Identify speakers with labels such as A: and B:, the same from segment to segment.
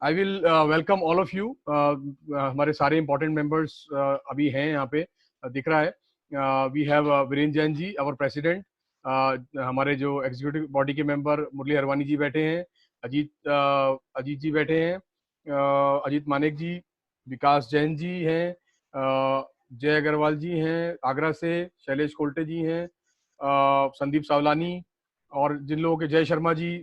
A: I will welcome all of you. हमारे सारे important members अभी हैं यहाँ पे, दिख रहा है। We have Virendra Jain ji, our president. हमारे जो एग्जीक्यूटिव बॉडी के मेंबर मुरली हरवानी जी बैठे हैं, अजीत जी बैठे हैं, अजीत मानेक जी, विकास जैन जी हैं, जय अग्रवाल जी हैं आगरा से, शैलेश कोल्टे जी हैं, संदीप सावलानी, और जिन लोगों के जय शर्मा जी,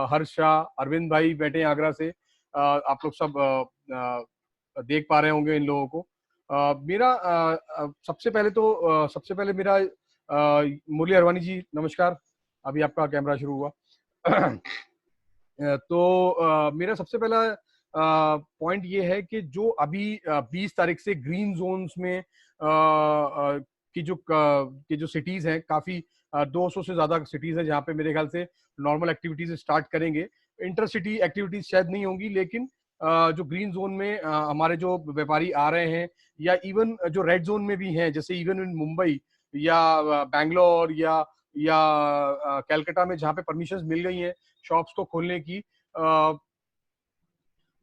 A: हर्ष शाह, अरविंद भाई बैठे हैं आगरा से। आप लोग सब देख पा रहे होंगे इन लोगों को। सबसे पहले मेरा मुरली अरवानी जी, नमस्कार। अभी आपका कैमरा शुरू हुआ। मेरा सबसे पहला पॉइंट ये है कि जो अभी 20 तारीख से ग्रीन जोन्स में की जो सिटीज हैं, काफी 200 से ज्यादा सिटीज हैं जहाँ पे मेरे ख्याल से नॉर्मल एक्टिविटीज स्टार्ट करेंगे। इंटरसिटी एक्टिविटीज शायद नहीं होंगी, लेकिन जो ग्रीन जोन में हमारे जो व्यापारी आ रहे हैं, या इवन जो रेड जोन में भी हैं, जैसे इवन इन मुंबई या बैंगलोर या कैलकाटा में, जहाँ पे परमिशंस मिल गई हैं शॉप्स को खोलने की,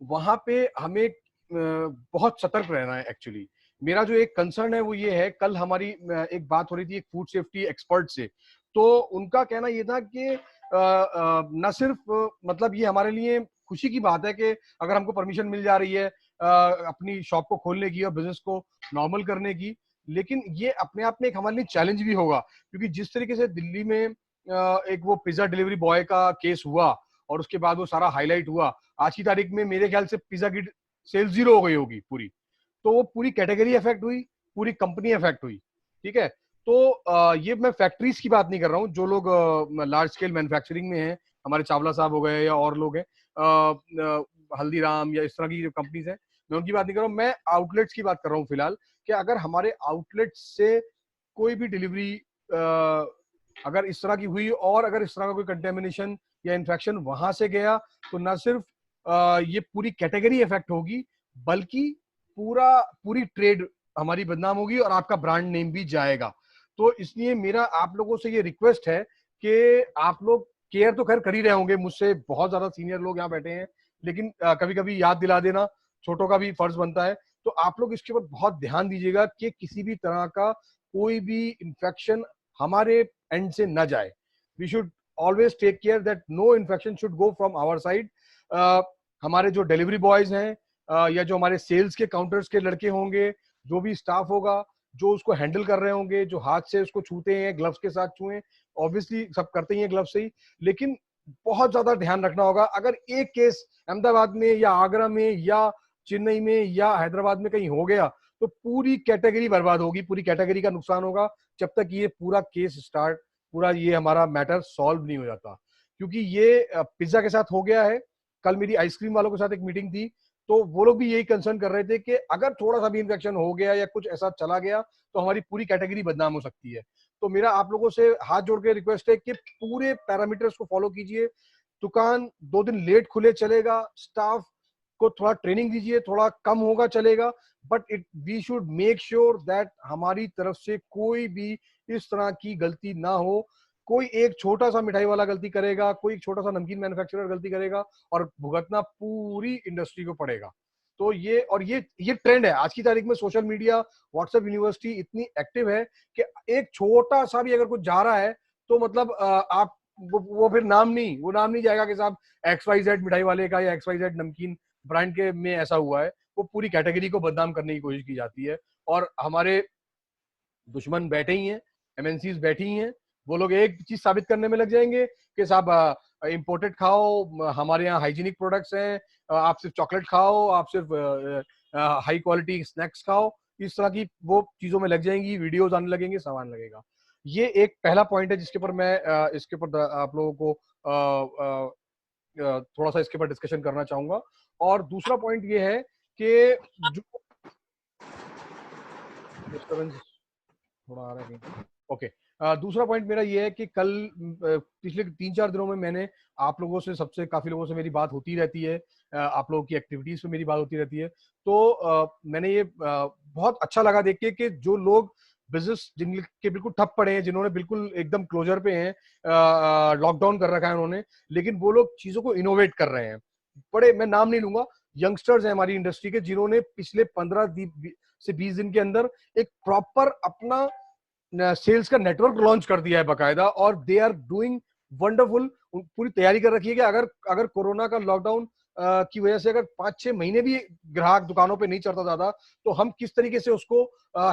A: वहां पे हमें बहुत सतर्क रहना है। एक्चुअली मेरा जो एक कंसर्न है वो ये है, कल हमारी एक बात हो रही थी एक फूड सेफ्टी एक्सपर्ट से, तो उनका कहना ये था कि न सिर्फ मतलब ये हमारे लिए खुशी की बात है कि अगर हमको परमिशन मिल जा रही है अपनी शॉप को खोलने की और बिजनेस को नॉर्मल करने की, लेकिन ये अपने आप में एक हमारे लिए चैलेंज भी होगा, क्योंकि जिस तरीके से दिल्ली में एक वो पिज्जा डिलीवरी बॉय का केस हुआ और उसके बाद वो सारा हाईलाइट हुआ, आज की तारीख में मेरे ख्याल से पिज्जा की सेल 0 हो गई होगी पूरी। तो वो पूरी कैटेगरी इफेक्ट हुई, पूरी कंपनी इफेक्ट हुई। ठीक है, तो ये मैं फैक्ट्रीज की बात नहीं कर रहा हूँ, जो लोग लार्ज स्केल मैन्युफैक्चरिंग में हैं, हमारे चावला साहब हो गए या और लोग हैं, हल्दीराम या इस तरह की जो कंपनीज हैं, मैं उनकी बात नहीं कर रहा हूँ। मैं आउटलेट्स की बात कर रहा हूँ फिलहाल, कि अगर हमारे आउटलेट से कोई भी डिलीवरी अगर इस तरह की हुई और अगर इस तरह का कोई कंटेमिनेशन या इन्फेक्शन वहां से गया, तो न सिर्फ ये पूरी कैटेगरी इफेक्ट होगी, बल्कि पूरी ट्रेड हमारी बदनाम होगी और आपका ब्रांड नेम भी जाएगा। तो इसलिए मेरा आप लोगों से ये रिक्वेस्ट है कि आप लोग केयर तो खैर कर ही रहे होंगे, मुझसे बहुत ज्यादा सीनियर लोग यहाँ बैठे हैं, लेकिन कभी कभी याद दिला देना छोटों का भी फर्ज बनता है। तो आप लोग इसके ऊपर बहुत ध्यान दीजिएगा कि किसी भी तरह का कोई भी इंफेक्शन हमारे एंड से न जाए। We should always take care that no infection should go from our side. हमारे जो डिलीवरी बॉयज हैं या जो हमारे सेल्स के काउंटर्स के लड़के होंगे, जो भी स्टाफ होगा, जो उसको हैंडल कर रहे होंगे, जो हाथ से उसको छूते हैं, ग्लव्स के साथ छुए, ऑब्वियसली सब करते ही हैं ग्लव्स से ही, लेकिन बहुत ज्यादा ध्यान रखना होगा। अगर एक केस अहमदाबाद में या आगरा में या चेन्नई में या हैदराबाद में कहीं हो गया, तो पूरी कैटेगरी बर्बाद होगी, पूरी कैटेगरी का नुकसान होगा, जब तक ये पूरा केस स्टार्ट, पूरा ये हमारा मैटर सॉल्व नहीं हो जाता। क्योंकि ये पिज्जा के साथ हो गया है। कल मेरी आइसक्रीम वालों के साथ एक मीटिंग थी, तो वो लोग भी यही कंसर्न कर रहे थे कि अगर थोड़ा सा भी इन्फेक्शन हो गया या कुछ ऐसा चला गया, तो हमारी पूरी कैटेगरी बदनाम हो सकती है। तो मेरा आप लोगों से हाथ जोड़ के रिक्वेस्ट है कि पूरे पैरामीटर्स को फॉलो कीजिए। दुकान 2 दिन लेट खुले चलेगा, स्टाफ को थोड़ा ट्रेनिंग दीजिए, थोड़ा कम होगा चलेगा, but we should make sure that हमारी तरफ से कोई भी इस तरह की गलती ना हो। कोई एक छोटा सा मिठाई वाला गलती करेगा, कोई एक छोटा सा नमकीन मैन्युफैक्चरर गलती करेगा, और भुगतना पूरी इंडस्ट्री को पड़ेगा। तो ये ट्रेंड है आज की तारीख में। सोशल मीडिया, व्हाट्सएप यूनिवर्सिटी इतनी एक्टिव है कि एक छोटा सा भी अगर कुछ जा रहा है, तो मतलब आप वो फिर नाम नहीं जाएगा कि साहब XYZ मिठाई वाले का या XYZ नमकीन ब्रांड के में ऐसा हुआ है। वो पूरी कैटेगरी को बदनाम करने की कोशिश की जाती है, और हमारे दुश्मन बैठे ही हैं, एमएनसीज बैठी ही हैं। वो लोग एक चीज साबित करने में लग जाएंगे कि साहब इम्पोर्टेड खाओ, हमारे यहाँ हाइजीनिक प्रोडक्ट्स हैं, आप सिर्फ चॉकलेट खाओ, आप सिर्फ हाई क्वालिटी स्नैक्स खाओ, इस तरह की वो चीजों में लग जाएंगी, वीडियोस आने लगेंगे, सामान लगेगा। ये एक पहला पॉइंट है जिसके ऊपर मैं इसके ऊपर आप लोगों को थोड़ा सा इसके ऊपर डिस्कशन करना चाहूंगा। और दूसरा पॉइंट ये है कि जो डिस्टर्बेंस थोड़ा आ रहा है। ओके, दूसरा पॉइंट मेरा ये है कि कल पिछले 3-4 दिनों में मैंने आप लोगों से काफी लोगों से मेरी बात होती रहती है, आप लोगों की एक्टिविटीज पे मेरी बात होती रहती है। तो मैंने ये बहुत अच्छा लगा देख के कि जो लोग बिजनेस जिनके बिल्कुल ठप पड़े हैं, जिन्होंने बिल्कुल एकदम क्लोजर पे हैं, लॉकडाउन कर रखा है उन्होंने, लेकिन वो लोग चीजों को इनोवेट कर रहे हैं। बड़े, मैं नाम नहीं लूंगा, यंगस्टर्स हैं हमारी इंडस्ट्री के, जिन्होंने पिछले 15 से 20 दिन के अंदर एक प्रॉपर अपना सेल्स का नेटवर्क लॉन्च कर दिया है बकायदा, और दे आर डूइंग वंडरफुल। पूरी तैयारी कर रखी है कि अगर अगर कोरोना का लॉकडाउन की वजह से अगर 5-6 महीने भी ग्राहक दुकानों पे नहीं चढ़ता ज्यादा, तो हम किस तरीके से उसको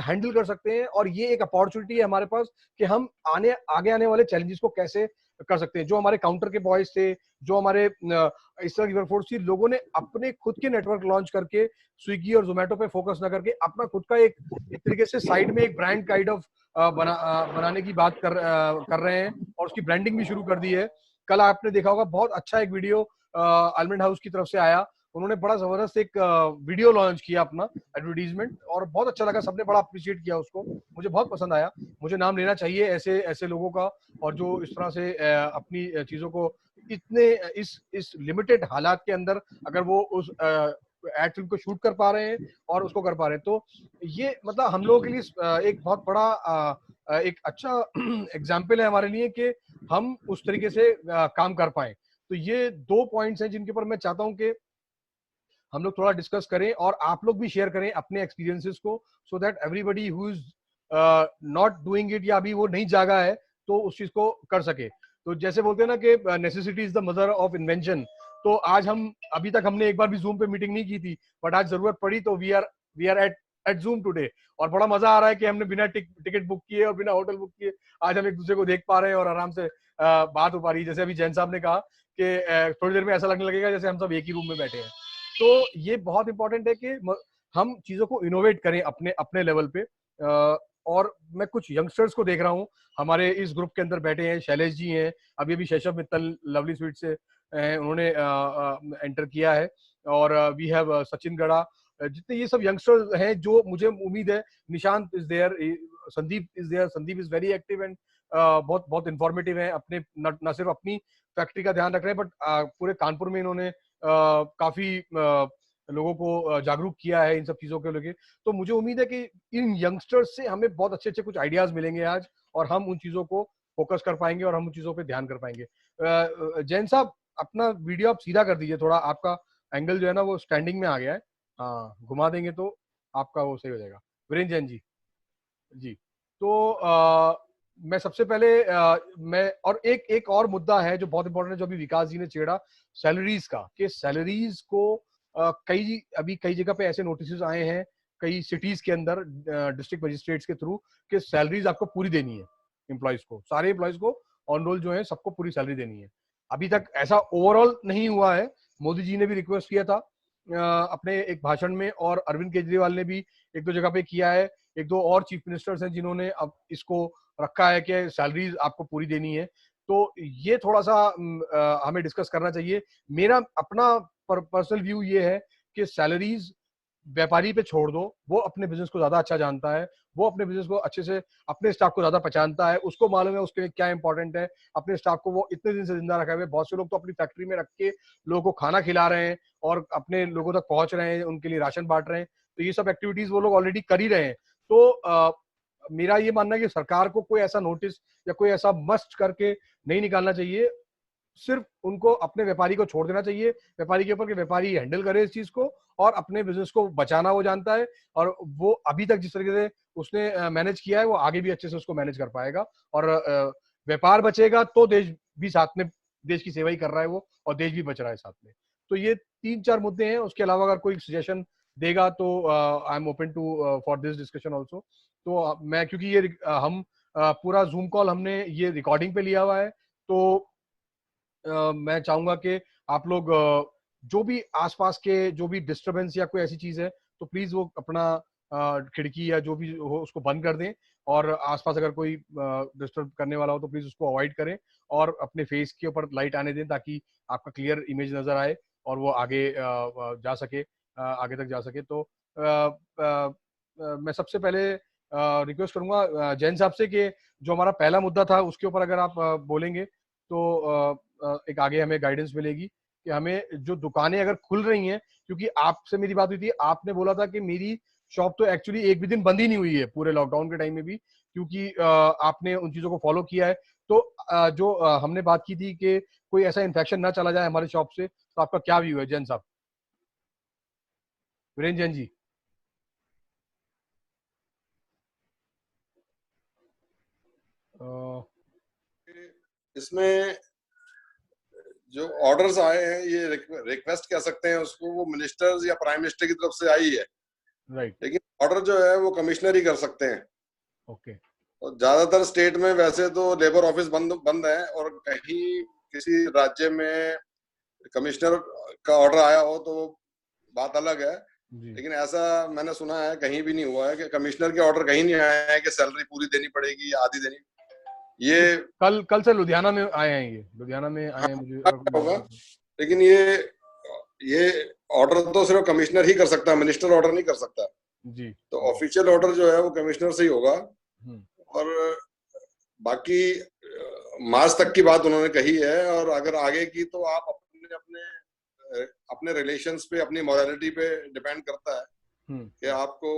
A: हैंडल कर सकते हैं। और ये एक अपॉर्चुनिटी है हमारे पास कि हम आगे आने वाले चैलेंजेस को कैसे कर सकते हैं। जो हमारे काउंटर के बॉयज थे, जो हमारे इस तरह की वर्कफोर्स थी, लोगों ने अपने खुद के नेटवर्क लॉन्च करके स्विगी और जोमेटो पे फोकस ना करके अपना खुद का एक तरीके से साइड में एक ब्रांड काइंड ऑफ बनाने की बात कर रहे हैं, और उसकी ब्रांडिंग भी शुरू कर दी है। कल आपने देखा होगा, बहुत अच्छा एक वीडियो आलमंड हाउस की तरफ से आया, उन्होंने बड़ा जबरदस्त एक वीडियो लॉन्च किया अपना एडवर्टीजमेंट, और बहुत अच्छा लगा, सबने बड़ा अप्रिशिएट किया उसको, मुझे बहुत पसंद आया। मुझे नाम लेना चाहिए ऐसे ऐसे लोगों का, और जो इस तरह से अपनी चीजों को इतने इस लिमिटेड हालात के अंदर अगर वो उस एड फिल्म को शूट कर पा रहे हैं और उसको कर पा रहे हैं, तो ये मतलब हम लोगों के लिए एक बहुत बड़ा एक अच्छा एग्जाम्पल है हमारे लिए कि हम उस तरीके से काम कर पाए। तो ये 2 पॉइंट्स हैं जिनके ऊपर मैं चाहता हूं कि हम लोग थोड़ा डिस्कस करें, और आप लोग भी शेयर करें अपने एक्सपीरियंसेस को, so that everybody who is not doing it, या अभी वो नहीं जागा है, तो उस चीज को कर सके। तो जैसे बोलते हैं ना कि necessity is the mother of invention, तो आज हम, अभी तक हमने एक बार भी जूम पे मीटिंग नहीं की थी, बट आज जरूरत पड़ी तो we are at Zoom today, और बड़ा मजा आ रहा है कि हमने बिना टिकट बुक किए और बिना होटल बुक किए आज हम एक दूसरे को देख पा रहे हैं और आराम से बात हो पा रही है। जैसे अभी जैन साहब ने कहा कि थोड़ी देर में ऐसा लगने लगेगा जैसे हम सब एक ही रूम में बैठे हैं। तो ये बहुत इंपॉर्टेंट है कि हम चीजों को इनोवेट करें अपने अपने लेवल पे। और मैं कुछ यंगस्टर्स को देख रहा हूँ हमारे इस ग्रुप के अंदर बैठे हैं, शैलेश जी हैं, अभी अभी शैशव मित्तल लवली स्वीट से उन्होंने एंटर किया है, और वी हैव सचिन गड़ा, जितने ये सब यंगस्टर्स हैं, जो मुझे उम्मीद है, Nishant is there, Sandeep is there, Sandeep is very active and बहुत बहुत इंफॉर्मेटिव है, अपने न सिर्फ अपनी फैक्ट्री का ध्यान रख रहे हैं, बट पूरे कानपुर में इन्होंने काफी लोगों को जागरूक किया है इन सब चीजों को लेके। तो मुझे उम्मीद है कि इन यंगस्टर्स से हमें बहुत अच्छे अच्छे कुछ आइडियाज मिलेंगे आज, और हम उन चीजों को फोकस कर पाएंगे और हम उन चीजों पे ध्यान कर पाएंगे। जैन साहब, अपना वीडियो आप सीधा कर दीजिए थोड़ा, आपका एंगल जो है ना वो स्टैंडिंग में आ गया है, हाँ घुमा देंगे तो आपका वो सही हो जाएगा। वीरेंद्र जैन जी, जी। तो मैं सबसे पहले मैं, और एक एक और मुद्दा है जो बहुत इंपॉर्टेंट है, जो अभी विकास जी ने छेड़ा, सैलरीज का, कि सैलरीज को कई जगह पे ऐसे नोटिस आए हैं, कई सिटीज के अंदर डिस्ट्रिक्ट मजिस्ट्रेट्स के थ्रू, कि सैलरीज आपको पूरी देनी है, एम्प्लॉयज को, सारे एम्प्लॉयज को ऑन रोल जो है सबको पूरी सैलरी देनी है। अभी तक ऐसा ओवरऑल नहीं हुआ है, मोदी जी ने भी रिक्वेस्ट किया था अपने एक भाषण में, और अरविंद केजरीवाल ने भी एक दो जगह पे किया है, एक दो और चीफ मिनिस्टर्स हैं जिन्होंने अब इसको रखा है कि सैलरीज आपको पूरी देनी है। तो ये थोड़ा सा हमें डिस्कस करना चाहिए। मेरा अपना पर्सनल व्यू ये है कि सैलरीज व्यापारी पे छोड़ दो, वो अपने बिजनेस को ज्यादा अच्छा जानता है, वो अपने बिजनेस को अच्छे से, अपने स्टाफ को ज्यादा पहचानता है, उसको मालूम है उसके लिए क्या इंपॉर्टेंट है, अपने स्टाफ को वो इतने दिन से जिंदा रखा हुआ है। बहुत से लोग तो अपनी फैक्ट्री में रख के लोगों को खाना खिला रहे हैं और अपने लोगों तक पहुंच रहे हैं, उनके लिए राशन बांट रहे हैं, तो ये सब एक्टिविटीज वो लोग ऑलरेडी कर ही रहे हैं। तो मेरा ये मानना है कि सरकार को कोई ऐसा नोटिस या कोई ऐसा मस्ट करके नहीं निकालना चाहिए, सिर्फ उनको अपने व्यापारी को छोड़ देना चाहिए, व्यापारी के ऊपर, कि व्यापारी हैंडल करे इस चीज को, और अपने बिजनेस को बचाना वो जानता है, और वो अभी तक जिस तरीके से उसने मैनेज किया है वो आगे भी अच्छे से उसको मैनेज कर पाएगा, और व्यापार बचेगा तो देश भी साथ में, देश की सेवा ही कर रहा है वो, और देश भी बच रहा है साथ में। तो ये 3-4 मुद्दे हैं, उसके अलावा अगर कोई सजेशन देगा तो I am open to for this discussion also. तो मैं, क्योंकि ये हम पूरा जूम कॉल हमने ये रिकॉर्डिंग पे लिया हुआ है, तो मैं चाहूंगा कि आप लोग जो भी आसपास के जो भी डिस्टरबेंस या कोई ऐसी चीज है, तो प्लीज वो अपना खिड़की या जो भी हो उसको बंद कर दें, और आसपास अगर कोई डिस्टर्ब करने वाला हो तो प्लीज उसको अवॉइड करें, और अपने फेस के ऊपर लाइट आने दें ताकि आपका क्लियर इमेज नजर आए और वो आगे जा सके, आगे तक जा सके। तो मैं सबसे पहले रिक्वेस्ट करूंगा जैन साहब से कि जो हमारा पहला मुद्दा था उसके ऊपर अगर आप बोलेंगे तो एक आगे हमें गाइडेंस मिलेगी कि हमें जो दुकानें अगर खुल रही हैं, क्योंकि आपसे मेरी बात हुई थी, आपने बोला था कि मेरी शॉप तो एक्चुअली एक भी दिन बंद ही नहीं हुई है पूरे लॉकडाउन के टाइम में भी, क्योंकि आपने उन चीजों को फॉलो किया है। तो जो हमने बात की थी कि कोई ऐसा इन्फेक्शन ना चला जाए हमारे शॉप से, तो आपका क्या व्यू है जैन साहब, वीरेंद्र जैन जी?
B: इसमें जो ऑर्डर्स आए हैं, ये रिक्वेस्ट कह सकते हैं उसको, वो मिनिस्टर्स या प्राइम मिनिस्टर की तरफ से आई है,
A: राइट।
B: लेकिन ऑर्डर जो है वो कमिश्नर ही कर सकते हैं।
A: ओके।
B: और ज्यादातर स्टेट में वैसे तो लेबर ऑफिस बंद बंद है, और कहीं किसी राज्य में कमिश्नर का ऑर्डर आया हो तो बात अलग है, लेकिन ऐसा मैंने सुना है कहीं भी नहीं हुआ है कि कमिश्नर के ऑर्डर कहीं नहीं आया है कि सैलरी पूरी देनी पड़ेगी या आधी देनी। ये
A: कल से लुधियाना में आए हैं, ये लुधियाना में आए हैं मुझे
B: होगा, लेकिन ये ऑर्डर तो सिर्फ कमिश्नर ही कर सकता है, मिनिस्टर ऑर्डर नहीं कर सकता
A: जी।
B: तो ऑफिशियल ऑर्डर जो है वो कमिश्नर से ही होगा। और बाकी मार्च तक की बात उन्होंने कही है, और अगर आगे की तो आप अपने अपने अपने रिलेशंस पे, अपनी मॉरलिटी पे डिपेंड करता है कि आपको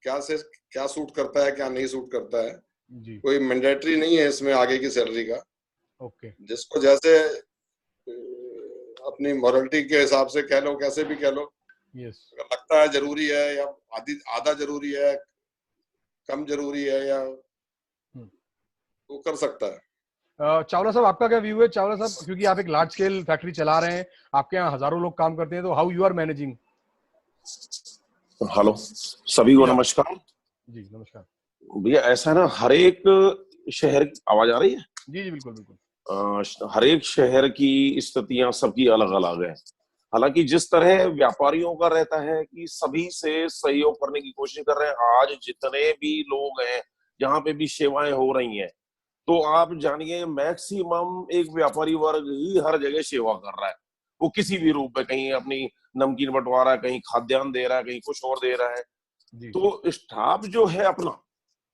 B: क्या सूट करता है, क्या नहीं सूट करता है।
A: जी।
B: कोई मैंडेटरी नहीं है इसमें आगे की सैलरी का।
A: ओके।
B: जिसको जैसे अपनी मॉरलिटी के हिसाब से कह लो, कैसे भी कह लो, अगर लगता है जरूरी है या आधा जरूरी है, कम जरूरी है, या वो कर सकता है।
A: चावला साहब, आपका क्या व्यू है चावला साहब, क्योंकि आप एक लार्ज स्केल फैक्ट्री चला रहे हैं, आपके यहाँ हजारों लोग काम करते हैं, तो how you are managing?
C: Hello, सभी को नमस्कार।
A: जी नमस्कार
C: भैया। ऐसा है ना, हर एक शहर की आवाज आ रही है?
A: जी जी बिल्कुल बिल्कुल।
C: हर एक शहर की स्थितियां सबकी अलग अलग है। हालांकि जिस तरह व्यापारियों का रहता है कि सभी से सहयोग करने की कोशिश कर रहे हैं, आज जितने भी लोग हैं, जहां पे भी सेवाएं हो रही हैं, तो आप जानिए मैक्सिमम एक व्यापारी वर्ग ही हर जगह सेवा कर रहा है। वो किसी भी रूप में, कहीं अपनी नमकीन बंटवा रहा है, कहीं खाद्यान्न दे रहा है, कहीं कुछ और दे रहा है। तो स्टाफ जो है अपना,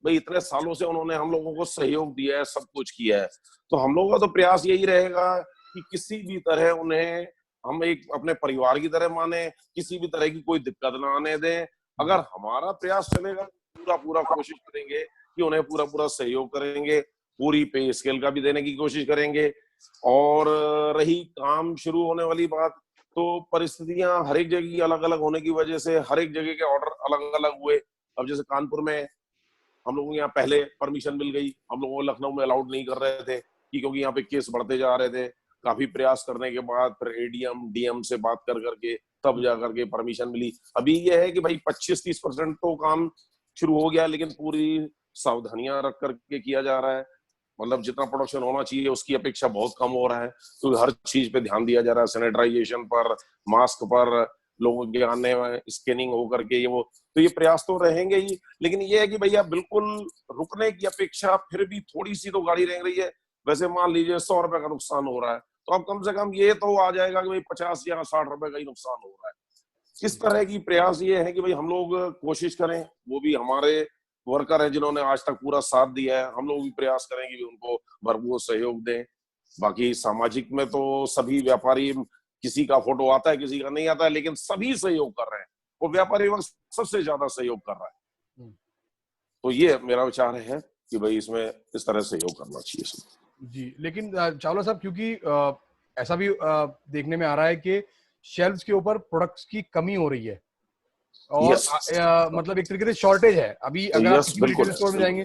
C: भाई इतने सालों से उन्होंने हम लोगों को सहयोग दिया है, सब कुछ किया है, तो हम लोगों का तो प्रयास यही रहेगा कि किसी भी तरह उन्हें हम एक अपने परिवार की तरह माने, किसी भी तरह की कोई दिक्कत ना आने दें। अगर हमारा प्रयास चलेगा, पूरा पूरा कोशिश करेंगे कि उन्हें पूरा पूरा सहयोग करेंगे, पूरी पे स्केल का भी देने की कोशिश करेंगे। और रही काम शुरू होने वाली बात, तो परिस्थितियां हर एक जगह की अलग अलग होने की वजह से हर एक जगह के ऑर्डर अलग अलग हुए। अब जैसे कानपुर में हम लोगों को यहाँ पहले परमिशन मिल गई, हम लोगों को लखनऊ में अलाउड नहीं कर रहे थे कि क्योंकि यहाँ पे केस बढ़ते जा रहे थे। काफी प्रयास करने के बाद फिर एडीएम डीएम से बात कर करके तब जा करके परमिशन मिली। अभी ये है कि भाई 25-30% तो काम शुरू हो गया, लेकिन पूरी सावधानियां रख करके किया जा रहा है। मतलब जितना प्रोडक्शन होना चाहिए उसकी अपेक्षा बहुत कम हो रहा है, तो हर चीज पे ध्यान दिया जा रहा है, सैनिटाइजेशन पर, मास्क पर, लोगों के आने में स्कैनिंग हो करके ये वो। तो ये प्रयास तो रहेंगे ही, लेकिन ये है कि भैया बिल्कुल रुकने की अपेक्षा फिर भी थोड़ी सी तो गाड़ी रह रही है। वैसे मान लीजिए 100 रुपए का नुकसान हो रहा है, तो अब कम से कम ये तो आ जाएगा कि भाई 50 या 60 रुपए का ही नुकसान हो रहा है। इस तरह की प्रयास ये है कि भाई हम लोग कोशिश करें, वो भी हमारे वर्कर हैं जिन्होंने आज तक पूरा साथ दिया है, हम लोग भी प्रयास करें कि उनको भरपूर सहयोग दें। बाकी सामाजिक में तो सभी व्यापारी, किसी का फोटो आता है किसी का नहीं आता है, लेकिन सभी सहयोग कर रहे हैं। वो व्यापारी वर्ग सबसे ज्यादा सहयोग कर रहा है। तो ये मेरा विचार है कि भाई इसमें इस तरह सहयोग करना चाहिए सब।
A: जी, लेकिन चावला साहब, क्योंकि ऐसा भी देखने में आ रहा है कि शेल्व्स के ऊपर प्रोडक्ट्स की कमी हो रही है, और मतलब एक तरीके से शॉर्टेज है अभी। अगर आप किसी रिटेल स्टोर में जाएंगे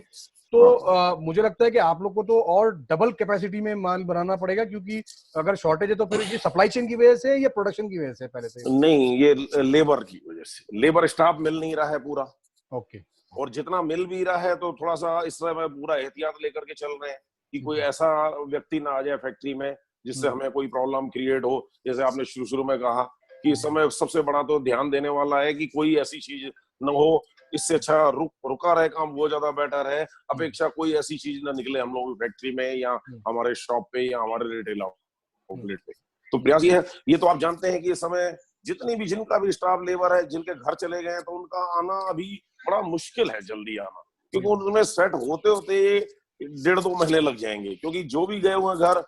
A: तो मुझे लगता है कि आप लोग को तो और डबल कैपेसिटी में माल बनाना पड़ेगा, क्योंकि अगर शॉर्टेज है तो फिर ये सप्लाई चेन की वजह से या प्रोडक्शन की वजह से पहले से?
C: नहीं, ये लेबर की वजह से, लेबर स्टाफ मिल नहीं रहा है पूरा।
A: ओके।
C: और जितना मिल भी रहा है तो थोड़ा सा इस समय पूरा एहतियात लेकर के चल रहे हैं कि कोई ऐसा व्यक्ति ना आ जाए फैक्ट्री में जिससे हमें कोई प्रॉब्लम क्रिएट हो। जैसे आपने शुरू शुरू में कहा कि इस समय सबसे बड़ा तो ध्यान देने वाला है कि कोई ऐसी चीज न हो, इससे अच्छा रुका रहे काम, वो ज्यादा बेटर है, अपेक्षा कोई ऐसी चीज ना निकले हम लोग फैक्ट्री में या हमारे शॉप पे या हमारे रिटेल आउटलेट पे। तो प्रयास ये है, ये तो आप जानते हैं कि इस समय जितनी भी, जिनका भी स्टाफ लेबर है, जिनके घर चले गए हैं, तो उनका आना अभी बड़ा मुश्किल है जल्दी आना, क्योंकि उनमें सेट होते होते 1.5-2 महीने लग जाएंगे। क्योंकि जो भी गए हुए घर,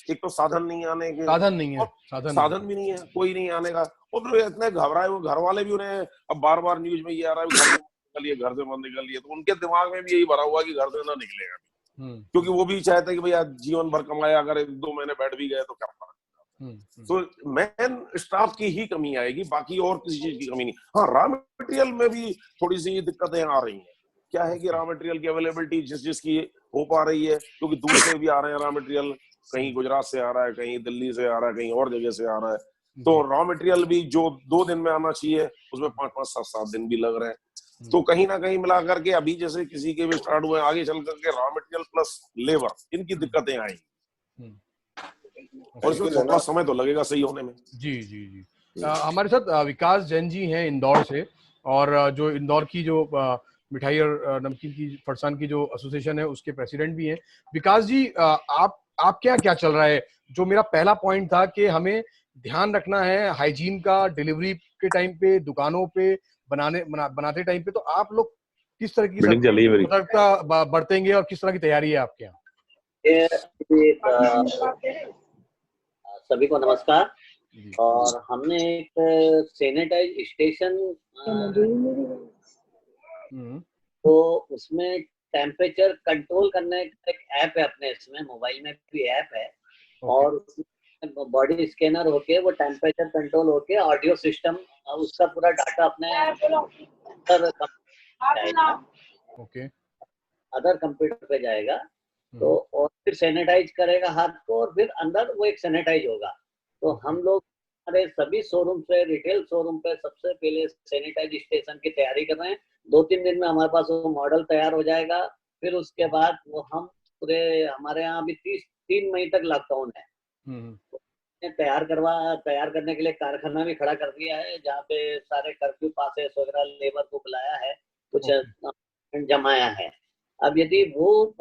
C: एक तो साधन नहीं आने के,
A: साधन नहीं है,
C: साधन भी नहीं है, कोई नहीं आने का, और फिर इतने घबराए हुए घर वाले भी, उन्हें अब बार बार न्यूज में ये आ रहा है घर से निकलिए, घर से मत निकलिए, तो उनके दिमाग में भी यही भरा हुआ कि घर से ना निकलेगा, क्योंकि वो भी चाहते हैं कि भैया जीवन भर कमाया, अगर 1-2 महीने बैठ भी गए तो क्या फर्क। तो मैन स्टाफ की ही कमी आएगी, बाकी और किसी चीज की कमी नहीं। हाँ, रॉ मटेरियल में भी थोड़ी सी दिक्कतें आ रही हैं। क्या है कि रॉ मटेरियल की अवेलेबिलिटी जिसकी हो पा रही है, क्योंकि दूर से भी आ रहे हैं रॉ मटेरियल, कहीं गुजरात से आ रहा है, कहीं दिल्ली से आ रहा है, कहीं और जगह से आ रहा है, तो रॉ मटेरियल भी जो 2 दिन में आना चाहिए उसमें 5-5, 7-7 दिन भी लग रहे हैं। तो कहीं ना कहीं मिला करके अभी जैसे किसी के भी स्टार्ट हुए, आगे चल करके रॉ मटेरियल प्लस लेबर, इनकी दिक्कतें आएंगी और इसमें थोड़ा समय तो लगेगा सही होने में।
A: जी जी जी। हमारे साथ विकास जैन जी हैं इंदौर से, और जो इंदौर की जो मिठाई और नमकीन की फरसान की जो एसोसिएशन है उसके प्रेसिडेंट भी हैं। विकास जी, आपके यहाँ क्या चल रहा है? जो मेरा पहला पॉइंट था कि हमें ध्यान रखना है हाइजीन का, डिलीवरी के टाइम पे, दुकानों पे बनाते टाइम पे, तो आप लोग किस तरह की सतर्कता बरतेंगे और किस तरह की तैयारी है आपके यहाँ?
D: सभी को नमस्कार। और हमने एक सैनिटाइज स्टेशन, तो उसमें टेम्परेचर कंट्रोल करने का एक ऐप है अपने, इसमें मोबाइल में भी ऐप है, और बॉडी स्कैनर होके वो टेम्परेचर कंट्रोल होके ऑडियो सिस्टम उसका पूरा डाटा अपने अदर कंप्यूटर पे जाएगा। तो और फिर सैनिटाइज करेगा हाथ को, और फिर अंदर वो एक सैनिटाइज होगा। तो हम लोग हमारे सभी शोरूम पे, रिटेल शोरूम पे सबसे पहले सैनिटाइज स्टेशन की तैयारी कर रहे हैं। 2-3 दिन में हमारे पास वो मॉडल तैयार हो जाएगा। फिर उसके बाद वो हम पूरे, हमारे यहाँ अभी 3 मई तक लॉकडाउन है। तैयार करने के लिए कारखाना भी खड़ा कर दिया है, जहाँ पे सारे कर्फ्यू पासेस वगैरह लेबर को बुलाया है, कुछ जमाया है। अब यदि वो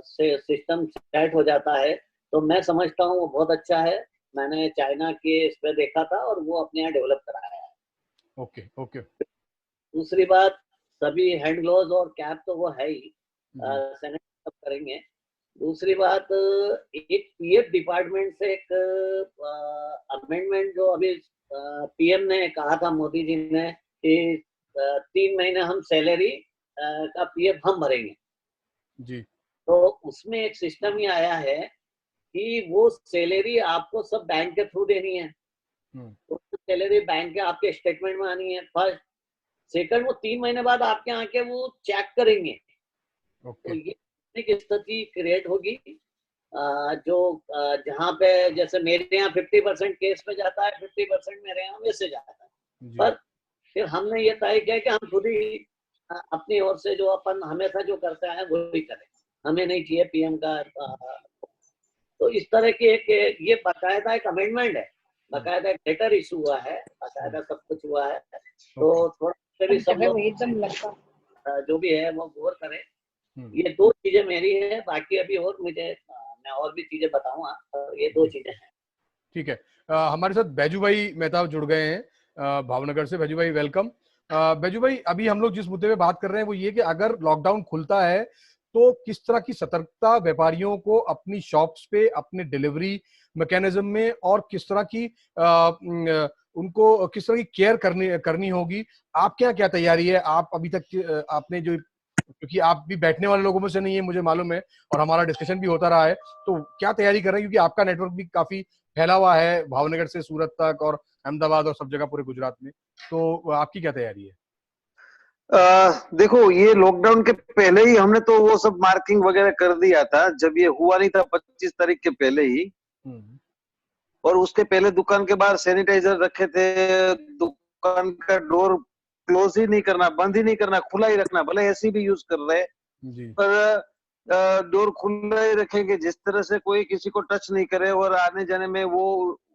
D: सिस्टम सेट हो जाता है तो मैं समझता हूँ वो बहुत अच्छा है। मैंने चाइना के इस पे देखा था और वो अपने यहाँ डेवलप कराया है।
A: ओके।
D: दूसरी बात, सभी हैंड ग्लोव्स और कैप तो वो है ही, सैनिटाइज करेंगे। दूसरी बात, एक पीएफ डिपार्टमेंट से एक अमेंडमेंट जो अभी पीएम ने कहा था, मोदी जी ने, कि 3 महीने हम सैलरी का पीएफ हम भरेंगे
A: जी।
D: तो उसमें एक सिस्टम ही आया है कि वो सैलरी आपको सब बैंक के थ्रू देनी है। तो सैलरी बैंक के आपके स्टेटमेंट में आनी है, फर्स्ट। सेकंड, वो 3 महीने बाद आपके यहाँ के वो चेक करेंगे। तो ये एक स्थिति क्रिएट होगी जो जहाँ पे जैसे मेरे यहाँ 50% केस में जाता है, 50% मेरे यहाँ वैसे जाता है। पर फिर हमने ये तय किया कि हम खुद ही अपनी ओर से जो अपन हमेशा जो करते हैं वो ही करें, हमें नहीं चाहिए पीएम का। तो इस तरह की एक ये बाकायदा एक अमेंडमेंट है, बाकायदा एक लेटर इशू हुआ है, बाकायदा सब कुछ हुआ है। तो थोड़ा भी सब लोग जो भी है वो गौर करें। ये 2 चीजें मेरी है, बाकी अभी और मैं और भी चीजें बताऊंगा। ये 2 चीजें हैं।
A: ठीक है। हमारे साथ बैजू भाई मेहता जुड़ गए हैं भावनगर से। बैजू भाई वेलकम। बैजू भाई, अभी हम लोग जिस मुद्दे पे बात कर रहे हैं वो ये कि अगर लॉकडाउन खुलता है तो किस तरह की सतर्कता व्यापारियों को अपनी शॉप्स पे, अपने डिलीवरी मैकेनिज्म में, और किस तरह की उनको किस तरह की केयर करनी होगी? आपके यहाँ क्या तैयारी है? आप अभी तक आपने जो, क्योंकि आप भी बैठने वाले लोगों में से नहीं है मुझे मालूम है, और हमारा डिस्कशन भी होता रहा है, तो क्या तैयारी कर रहे हैं? क्योंकि आपका नेटवर्क भी काफी फैला हुआ है भावनगर से सूरत तक और अहमदाबाद और सब जगह पूरे गुजरात में, तो आपकी क्या तैयारी है?
E: देखो, ये लॉकडाउन के पहले ही हमने तो वो सब मार्किंग वगैरह कर दिया था, जब ये हुआ नहीं था 25 तारीख के पहले ही। और उसके पहले दुकान के बाहर सैनिटाइजर रखे थे। दुकान का डोर क्लोज ही नहीं करना, बंद ही नहीं करना, खुला ही रखना, भले ऐसी भी यूज कर रहे हैं, पर डोर खुला ही रखेंगे, जिस तरह से कोई किसी को टच नहीं करे और आने जाने में वो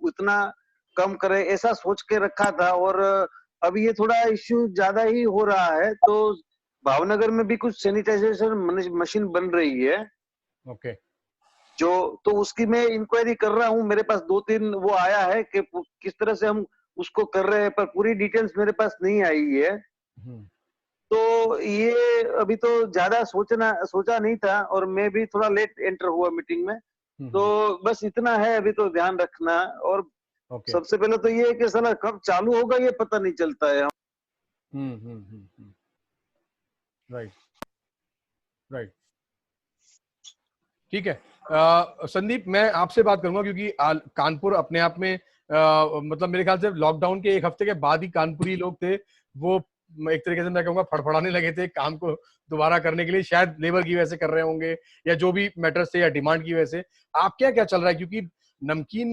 E: उतना कम करे, ऐसा सोच के रखा था। और अभी ये थोड़ा इश्यू ज्यादा ही हो रहा है, तो भावनगर में भी कुछ सैनिटाइजेशन मशीन बन रही है।
A: ओके।
E: जो तो उसकी मैं इंक्वायरी कर रहा हूँ, मेरे पास 2-3 वो आया है कि किस तरह से हम उसको कर रहे हैं, पर पूरी डिटेल्स मेरे पास नहीं आई है। तो ये अभी तो ज्यादा सोचा नहीं था, और मैं भी थोड़ा लेट एंटर हुआ मीटिंग में। तो बस इतना है अभी तो ध्यान रखना। और सबसे पहले तो ये है कि साला कब चालू होगा ये पता नहीं चलता है।
A: राइट। ठीक है। संदीप, मैं आपसे बात करूंगा क्योंकि कानपुर अपने आप में मतलब मेरे ख्याल से लॉकडाउन के एक हफ्ते के बाद ही कानपुरी लोग थे वो एक तरीके से मैं कहूँगा फड़फड़ाने लगे थे काम को दोबारा करने के लिए, शायद लेबर की वजह से कर रहे होंगे या जो भी मैटर्स थे या डिमांड की वजह से। आप क्या क्या चल रहा है, क्योंकि नमकीन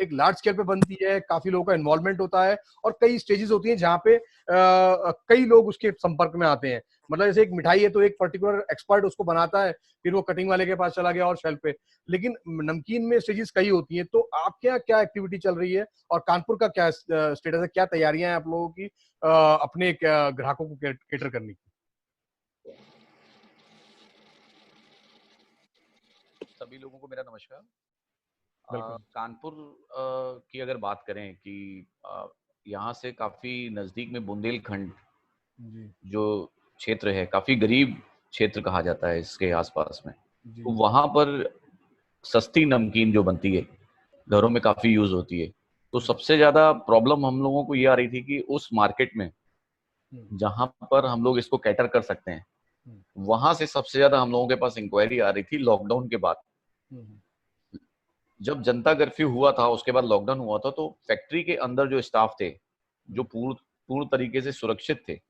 A: एक लार्ज स्केल पे बनती है, काफी लोगों का इन्वॉल्वमेंट होता है और कई स्टेजेस होती हैं जहाँ पे कई लोग उसके संपर्क में आते हैं। मतलब जैसे एक मिठाई है तो एक पर्टिकुलर एक्सपर्ट उसको बनाता है, फिर वो कटिंग वाले के पास चला गया और शेल्फ पे, लेकिन नमकीन में स्टेजेस कई होती हैं। तो आप क्या क्या एक्टिविटी चल रही है और कानपुर का क्या स्टेटस है, क्या तैयारियां हैं आप लोगों की अपने ग्राहकों को केटर करने की?
F: सभी लोगों को मेरा नमस्कार। कानपुर की अगर बात करें कि यहाँ से काफी नजदीक में बुंदेलखंड जो क्षेत्र है, काफी गरीब क्षेत्र कहा जाता है इसके आसपास में, तो वहां पर सस्ती नमकीन जो बनती है घरों में काफी यूज होती है। तो सबसे ज्यादा प्रॉब्लम हम लोगों को ये आ रही थी कि उस मार्केट में जहां पर हम लोग इसको कैटर कर सकते हैं, वहां से सबसे ज्यादा हम लोगों के पास इंक्वायरी आ रही थी लॉकडाउन के बाद। जब जनता कर्फ्यू हुआ था, उसके बाद लॉकडाउन हुआ था, तो फैक्ट्री के अंदर जो स्टाफ थे जो पूर्ण तरीके से सुरक्षित थे,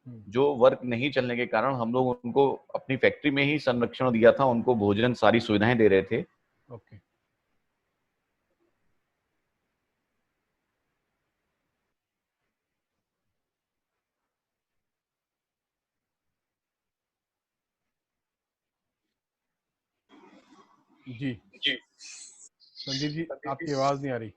F: जो वर्क नहीं चलने के कारण हम लोग उनको अपनी फैक्ट्री में ही संरक्षण दिया था, उनको भोजन सारी सुविधाएं दे रहे थे।
A: ओके। जी जी संदीप जी, आपकी आवाज नहीं आ रही,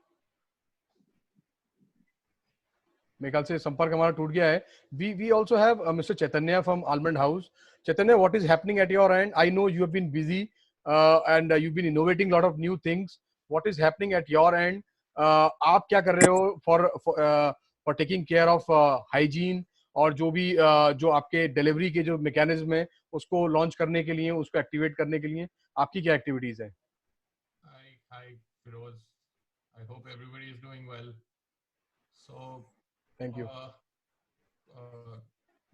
A: मेरे ख्याल से संपर्क हमारा टूट गया है। We also have mister Chaitanya from Almond House. Chaitanya, what is happening at your end? I know you have been busy and you have been innovating lot of new things. What is happening at your end? आप क्या कर रहे हो for taking care of hygiene और जो भी जो आपके डिलीवरी के जो मैकेनिज्म है उसको लॉन्च करने के लिए, उसको एक्टिवेट करने के लिए आपकी क्या एक्टिविटीज है?
G: Hi, Firoz. I hope everybody is doing well. So,
A: thank you.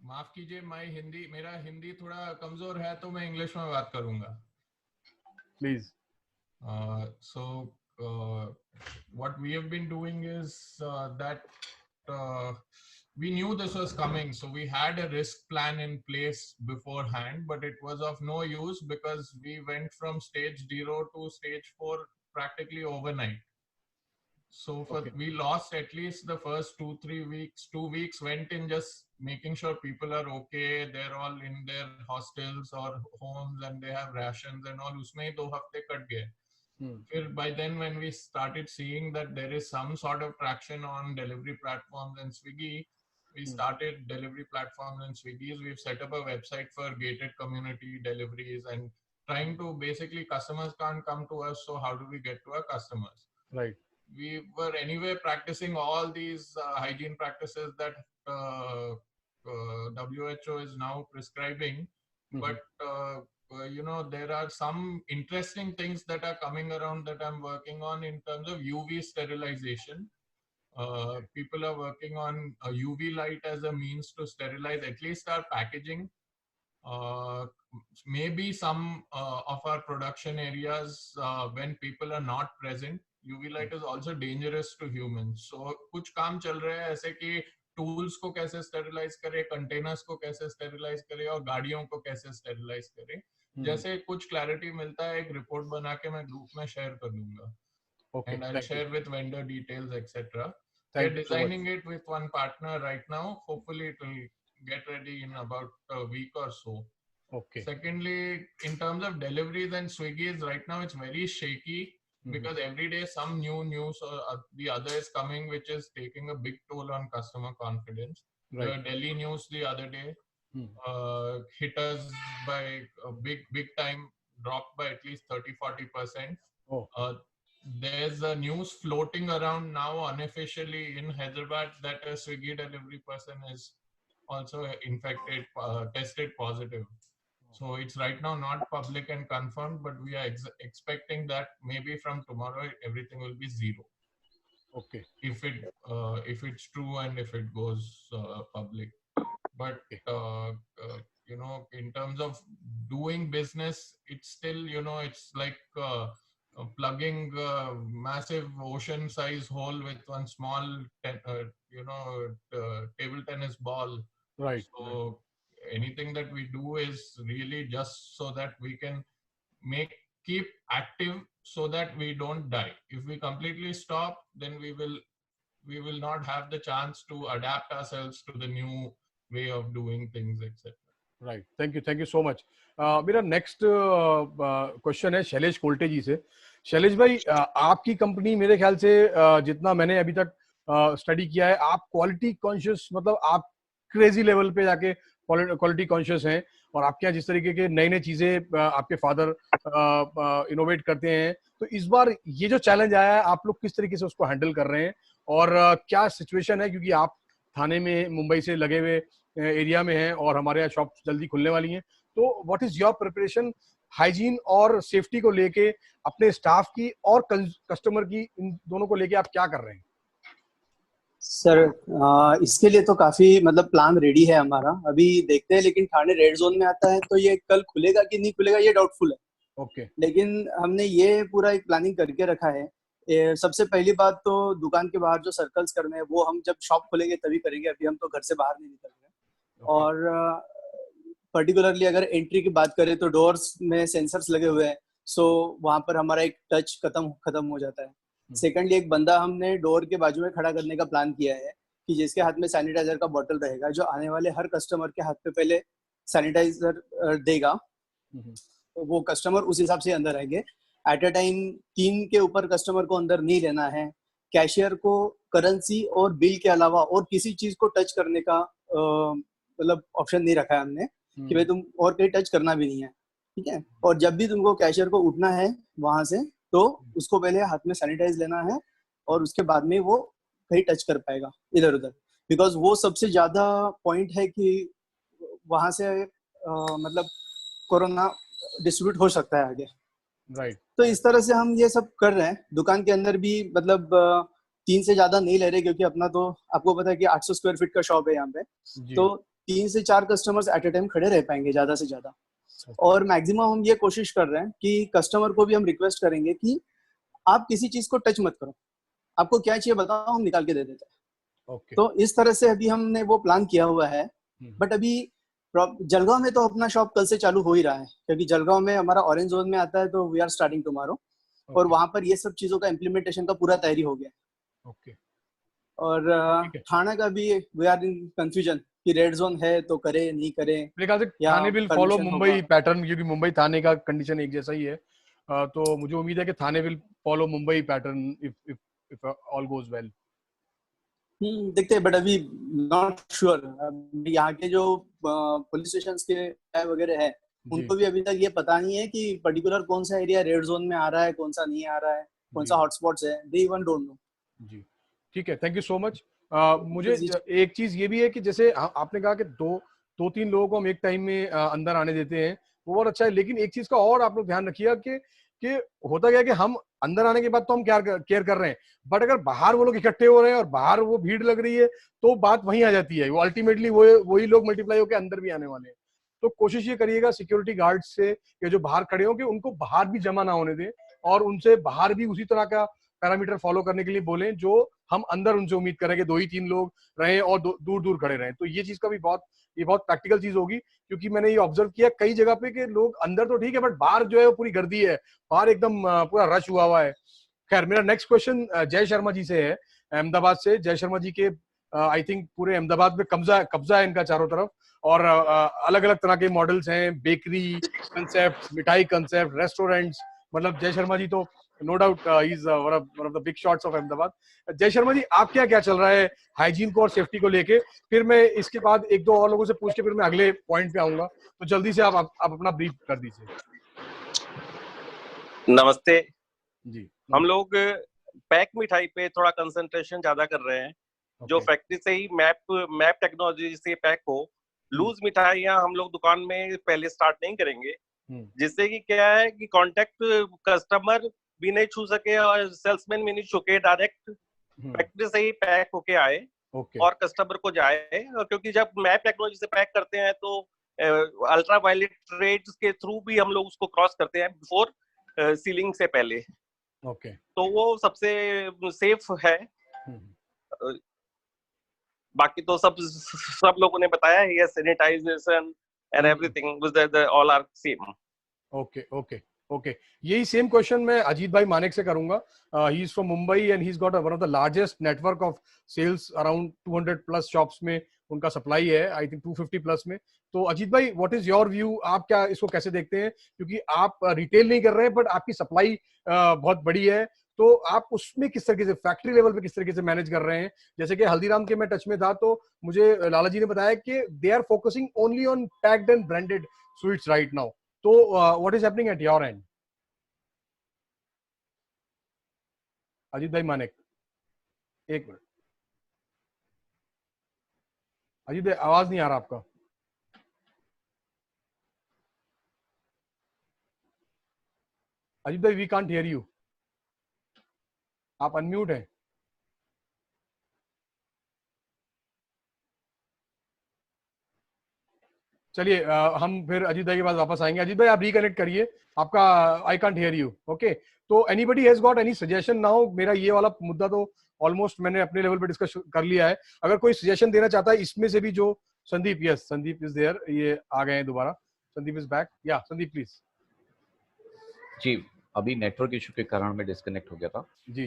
G: माफ कीजिए, मेरा हिंदी थोड़ा कमजोर है, तो मैं इंग्लिश में बात करूंगा।
A: Please.
G: So, what we have been doing is that we knew this was coming, so we had a risk plan in place beforehand, but it was of no use because we went from stage 0 to stage 4 practically overnight. So we lost at least the first 2-3 weeks. 2 weeks went in just making sure people are okay, they're all in their hostels or homes and they have rations and all. Usme 2 हफ्ते cut गए. By then, when we started seeing that there is some sort of traction on delivery platforms and Swiggy, we started delivery platforms and Swiggy's. We've set up a website for gated community deliveries and trying to basically, customers can't come to us, so how do we get to our customers?
A: Right.
G: We were anyway practicing all these hygiene practices that WHO is now prescribing, but you know, there are some interesting things that are coming around that I'm working on in terms of UV sterilization. People are working on a UV light as a means to sterilize at least our packaging. Maybe some of our production areas when people are not present. UV light is also dangerous to humans. So कुछ काम चल रहे हैं ऐसे कि tools को कैसे sterilise करे, कंटेनर्स को कैसे स्टेरिलाइज करे और गाड़ियों को कैसे स्टेरिलाइज करे। जैसे कुछ क्लैरिटी मिलता है, एक रिपोर्ट बना के मैं ग्रुप में शेयर कर दूंगा।
A: Okay,
G: and I'll share with vendor details, etc.
A: Thank
G: We're designing it with one partner right now. Hopefully it will get ready in about a week or so.
A: Okay.
G: Secondly, in terms of deliveries and Swiggy's, right now it's very shaky because every day some new news or the other is coming, which is taking a big toll on customer confidence.
A: Right.
G: The Delhi news the other day hit us by a big time, dropped by at least 30-40%.
A: Oh.
G: There's a news floating around now unofficially in Hyderabad that a Swiggy delivery person is also infected, tested positive. So it's right now not public and confirmed, but we are expecting that maybe from tomorrow everything will be zero.
A: Okay.
G: If it's true and if it goes public. But you know, in terms of doing business, it's still, you know, it's like plugging a massive ocean-sized hole with one small, table tennis ball.
A: Right.
G: So anything that we do is really just so that we can keep active so that we don't die. If we completely stop, then we will not have the chance to adapt ourselves to the new way of doing things, etc.
A: Right, thank you so much. मेरा next question है शैलेश कोल्टे जी से। शैलेश भाई, आपकी company मेरे ख्याल से जितना मैंने अभी तक स्टडी किया है, आप क्वालिटी कॉन्शियस, मतलब आप क्रेजी लेवल पे जाके क्वालिटी कॉन्शियस हैं, और आपके यहाँ जिस तरीके के नई नई चीजें आपके फादर इनोवेट करते हैं, तो इस बार ये जो चैलेंज आया है, आप लोग किस तरीके से उसको हैंडल कर रहे हैं, और क्या सिचुएशन है, क्योंकि आप थाने में मुंबई से लगे हुए एरिया में हैं और हमारे यहाँ शॉप जल्दी खुलने वाली हैं, तो what is your preparation hygiene और सेफ्टी को लेके, अपने स्टाफ की और कस्टमर की, इन दोनों को लेके आप क्या कर रहे हैं?
H: सर इसके लिए तो काफी मतलब प्लान रेडी है हमारा, अभी देखते हैं, लेकिन थाने रेड जोन में आता है तो ये कल खुलेगा कि नहीं खुलेगा ये डाउटफुल है।
A: ओके।
H: लेकिन हमने ये पूरा एक प्लानिंग करके रखा है। सबसे पहली बात तो दुकान के बाहर जो सर्कल्स करने हैं वो हम जब शॉप खोलेंगे तभी करेंगे, अभी हम तो घर से बाहर नहीं निकल रहे। और पर्टिकुलरली अगर एंट्री की बात करें तो डोर्स में सेंसर्स लगे हुए हैं, सो वहां पर हमारा एक टच खत्म हो जाता है। सेकंडली एक बंदा हमने डोर के बाजू में खड़ा करने का प्लान किया है कि जिसके हाथ में सैनिटाइजर का बोतल रहेगा, जो आने वाले हर कस्टमर के हाथ पे पहले सैनिटाइजर देगा, तो वो कस्टमर उस हिसाब से अंदर आएंगे। एट अ टाइम 3 के ऊपर कस्टमर को अंदर नहीं लेना है। कैशियर को करेंसी और बिल के अलावा और किसी चीज को टच करने का मतलब ऑप्शन नहीं रखा है हमने कि भाई तुम और कहीं टच करना भी नहीं है, ठीक है। और जब भी तुमको कैशियर को उठना है वहां से, तो उसको पहले हाथ में सैनिटाइज लेना है और उसके बाद में वो कहीं टच कर पाएगा इधर उधर, बिकॉज वो सबसे ज्यादा पॉइंट है कि वहां से मतलब कोरोना डिस्ट्रीब्यूट हो सकता है आगे।
A: राइट।
H: तो इस तरह से हम ये सब कर रहे हैं। दुकान के अंदर भी मतलब 3 से ज्यादा नहीं ले रहे, क्योंकि अपना तो आपको पता है कि 800 स्क्वायर फीट का शॉप है यहाँ पे, तो 3 से 4 कस्टमर्स एट अ टाइम खड़े रह पाएंगे ज्यादा से ज्यादा। और मैक्सिमम हम ये कोशिश कर रहे हैं कि कस्टमर को भी हम रिक्वेस्ट करेंगे कि आप किसी चीज को टच मत करो, आपको क्या चाहिए बताओ, हम निकाल के दे देते हैं। तो इस तरह से अभी हमने वो प्लान किया हुआ है। बट अभी जलगांव में तो अपना शॉप कल से चालू हो ही रहा है, क्योंकि जलगांव में हमारा ऑरेंज जोन में आता है, तो वी आर स्टार्टिंग टुमारो। और वहां पर ये सब चीजों का इम्प्लीमेंटेशन का पूरा तैयारी हो गया। और थाना का भी वी आर इन कंफ्यूजन कि रेड जोन है तो करे नहीं करे।
A: मेरे ख्याल से थाने विल फॉलो मुंबई पैटर्न, क्योंकि मुंबई थाने का कंडीशन एक जैसा ही है, तो मुझे उम्मीद है कि Thane will follow Mumbai pattern if all goes well.
H: देखते हैं, बट अभी नॉट श्योर। यहाँ के जो पुलिस स्टेशन के वगैरह है उनको भी अभी तक ये पता नहीं है कि पर्टिकुलर कौन सा एरिया रेड जोन में आ रहा है, कौन सा नहीं आ रहा है, कौन सा हॉटस्पॉट्स है, दे इवन डोंट नो।
A: जी ठीक है, थैंक यू सो मच। मुझे एक चीज ये भी है कि जैसे आपने कहा कि 2-3 लोगों को हम एक टाइम में अंदर आने देते हैं, वो बहुत अच्छा है, लेकिन एक चीज का और आप लोग ध्यान रखिएगा कि होता क्या है कि हम अंदर आने के बाद तो हम केयर कर रहे हैं, बट अगर बाहर वो लोग इकट्ठे हो रहे हैं और बाहर वो भीड़ लग रही है तो बात वहीं आ जाती है, वो अल्टीमेटली वही लोग मल्टीप्लाई होकर अंदर भी आने वाले हैं। तो कोशिश ये करिएगा सिक्योरिटी गार्ड से या जो बाहर खड़े होंगे उनको बाहर भी जमा ना होने दें, और उनसे बाहर भी उसी तरह का पैरामीटर फॉलो करने के लिए बोलें जो हम अंदर उनसे उम्मीद करें कि 2 ही 3 लोग रहें और दूर दूर खड़े रहें। तो ये चीज का भी बहुत प्रैक्टिकल चीज होगी, क्योंकि मैंने ये ऑब्जर्व किया कई जगह पे कि लोग अंदर तो ठीक है बट बाहर जो है वो पूरी गर्दी है, बाहर एकदम पूरा रश हुआ है। खैर, मेरा नेक्स्ट क्वेश्चन जय शर्मा जी से है, अहमदाबाद से। जय शर्मा जी के आई थिंक पूरे अहमदाबाद में कब्जा है इनका चारों तरफ, और अलग अलग तरह के मॉडल्स हैं, बेकरी कंसेप्ट, मिठाई कंसेप्ट, रेस्टोरेंट्स, मतलब जय शर्मा जी तो no doubt he is one of the big shots of Ahmedabad. Jay Sharma जी, आप क्या चल रहा है हाइजीन को और सेफ्टी को लेके? फिर मैं इसके बाद 1-2 और लोगों से पूछ के फिर मैं अगले पॉइंट पे आऊंगा, तो जल्दी से आप अपना ब्रीफ कर दीजिए।
I: नमस्ते
A: जी।
I: हम लोग पैक मिठाई पे थोड़ा कंसंट्रेशन ज्यादा कर रहे हैं, जो फैक्ट्री से ही मैप टेक्नोलॉजी से पैक हो। लूज मिठाइयाँ हम लोग दुकान में पहले स्टार्ट नहीं करेंगे, जिससे कि क्या है कि कांटेक्ट कस्टमर भी नहीं छू सके और सेल्समैन भी नहीं छूके, डायरेक्ट फैक्ट्री से ही पैक होके आए और कस्टमर को जाए। क्योंकि जब मैप टेक्नोलॉजी से पैक करते हैं तो अल्ट्रा वायलेट रेड्स के थ्रू भी हम लोग उसको क्रॉस करते हैं बिफोर सीलिंग से पहले।
A: ओके
I: तो वो सबसे सेफ है। बाकी तो सब लोगों ने बताया है, sanitization and everything all are same.
A: Okay okay okay, यही सेम क्वेश्चन मैं अजीत भाई मानेक से करूंगा। He is from Mumbai and he is got one of the largest network of sales, around 200 plus shops में उनका सप्लाई है, आई थिंक 250 प्लस में। तो अजीत भाई, व्हाट इज योर व्यू, आप क्या इसको कैसे देखते हैं? क्योंकि आप रिटेल नहीं कर रहे हैं बट आपकी सप्लाई बहुत बड़ी है, तो आप उसमें किस तरीके से फैक्ट्री लेवल पे किस तरीके से मैनेज कर रहे हैं? जैसे कि हल्दीराम के मैं टच में था, तो मुझे लाला जी ने बताया कि they are focusing only on packed and branded sweets right now. तो what is happening at your end? Ajit भाई मानेक, एक मिनट। अजीत भाई, आवाज नहीं आ रहा आपका। अजीत भाई, वी कांट हियर यू, आप अनम्यूट हैं। चलिए हम फिर अजीत भाई के पास वापस आएंगे। अजीत भाई, आप रिकनेक्ट करिए, आपका I can't hear you. Okay, तो anybody has got any suggestion now? मेरा ये वाला मुद्दा तो ऑलमोस्ट मैंने अपने लेवल पे डिस्कस कर लिया है। अगर कोई सजेशन देना चाहता है इसमें से भी, जो Sandeep, yes Sandeep is there, ये आ गए हैं दोबारा। संदीप इज बैक, या संदीप प्लीज।
F: जी, अभी नेटवर्क इशू के कारण मैं डिस्कनेक्ट हो गया था।
A: जी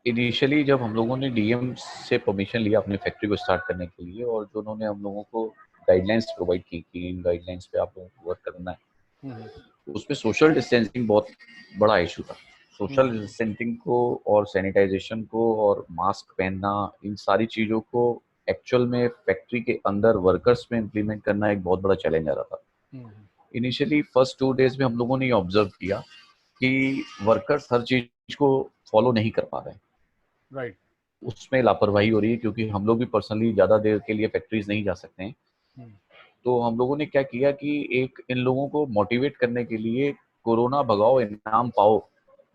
F: इनिशियली जब हम लोगों ने डीएम से परमिशन लिया अपनी फैक्ट्री को स्टार्ट करने के लिए, और जो उन्होंने हम लोगों को गाइडलाइंस प्रोवाइड की कि इन गाइडलाइंस पे आप लोगों को वर्क करना है, उसमें सोशल डिस्टेंसिंग बहुत बड़ा इशू था। सोशल डिस्टेंसिंग को और सैनिटाइजेशन को और मास्क पहनना, इन सारी चीज़ों को एक्चुअल में फैक्ट्री के अंदर वर्कर्स में इम्प्लीमेंट करना एक बहुत बड़ा चैलेंज आ रहा था। इनिशियली फर्स्ट 2 डेज में हम लोगों ने ये ऑब्जर्व किया कि वर्कर्स हर चीज को फॉलो नहीं कर पा रहे हैं।
A: राइट,
F: उसमें लापरवाही हो रही है, क्योंकि हम लोग भी पर्सनली ज्यादा देर के लिए फैक्ट्रीज नहीं जा सकते हैं। तो हम लोगों ने क्या किया कि एक इन लोगों को मोटिवेट करने के लिए कोरोना भगाओ इनाम पाओ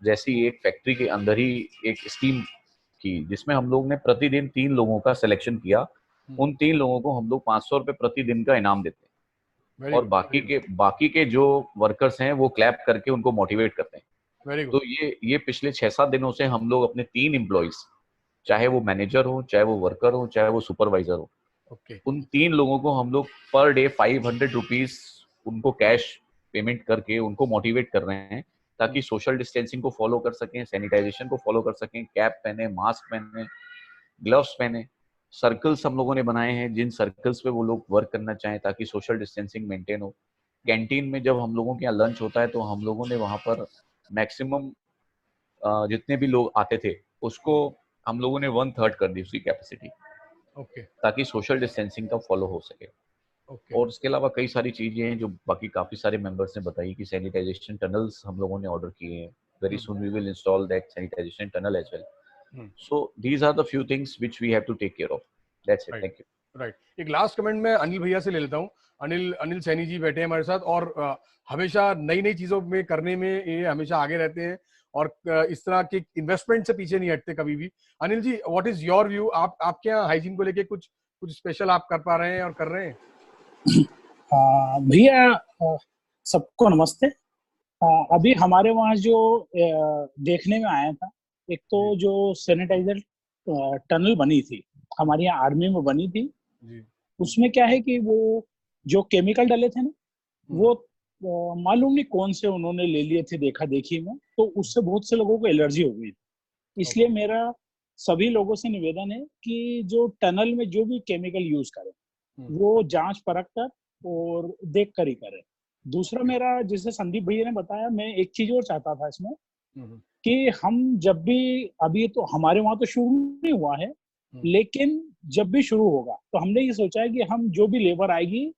F: जैसी एक फैक्ट्री के अंदर ही एक स्कीम की, जिसमें हम लोग ने प्रतिदिन 3 लोगों का सिलेक्शन किया। उन 3 लोगों को हम लोग 500 रुपए प्रतिदिन का इनाम देते हैं, और बाकी के जो वर्कर्स हैं वो क्लैप करके उनको मोटिवेट करते हैं। तो ये पिछले 6-7 दिनों से हम लोग अपने 3 एम्प्लॉइज, चाहे वो मैनेजर हो, चाहे वो वर्कर हो, चाहे वो सुपरवाइजर हो, उन 3 लोगों को हम लोग पर डे 500 रुपीज उनको कैश पेमेंट करके उनको मोटिवेट कर रहे हैं, ताकि सोशल डिस्टेंसिंग को फॉलो कर सकें, सैनिटाइजेशन को फॉलो कर सकें, कैप पहने, मास्क पहने, ग्लव्स पहने। सर्कल्स हम लोगों ने बनाए हैं जिन सर्कल्स पे वो लोग वर्क करना चाहें, ताकि सोशल डिस्टेंसिंग मेंटेन हो। कैंटीन में जब हम लोगों के यहाँ लंच होता है तो हम लोगों ने वहां पर मैक्सिमम जितने भी लोग आते थे उसको हम लोगों ने 1/3 कर दी उसकी कैपेसिटी, ताकि सोशल डिस्टेंसिंग का फॉलो हो सके। और उसके अलावा कई सारी चीजें हैं जो बाकी काफी सारे मेंबर्स ने बताई कि सैनिटाइजेशन टनल्स हम लोगों ने ऑर्डर किए हैं। Very soon we will install that sanitization tunnel as well. So these are the few things which we have to take care of. That's it. Thank you.
A: Right. एक last comment मैं अनिल भैया से ले लेता हूँ। अनिल सैनी जी बैठे हैं हमारे साथ, और हमेशा नई नई चीजों में करने में ये हमेशा आगे रहते हैं, और इस तरह के इन्वेस्टमेंट से पीछे नहीं हटते कभी भी। Anil ji, what is your view? आप क्या हाइजीन को लेके कुछ स्पेशल आप कर पा रहे हैं और कर रहे हैं?
J: भैया सबको नमस्ते। अभी हमारे वहाँ जो देखने में आया था, एक तो जो सैनिटाइजर टनल बनी थी हमारी यहाँ आर्मी में बनी थी, उसमें क्या है कि वो जो केमिकल डले थे ना, वो मालूम नहीं कौन से उन्होंने ले लिए थे देखा देखी में, तो उससे बहुत से लोगों को एलर्जी हो गई। इसलिए मेरा सभी लोगों से निवेदन है कि जो टनल में जो भी केमिकल यूज करें वो जांच परख कर और देख कर ही करें। दूसरा मेरा, जैसे संदीप भैया ने बताया, मैं एक चीज और चाहता था इसमें कि हम जब भी, अभी तो हमारे वहां तो शुरू नहीं हुआ है, लेकिन जब भी शुरू होगा तो हमने ये सोचा है कि हम जो भी लेबर आएगी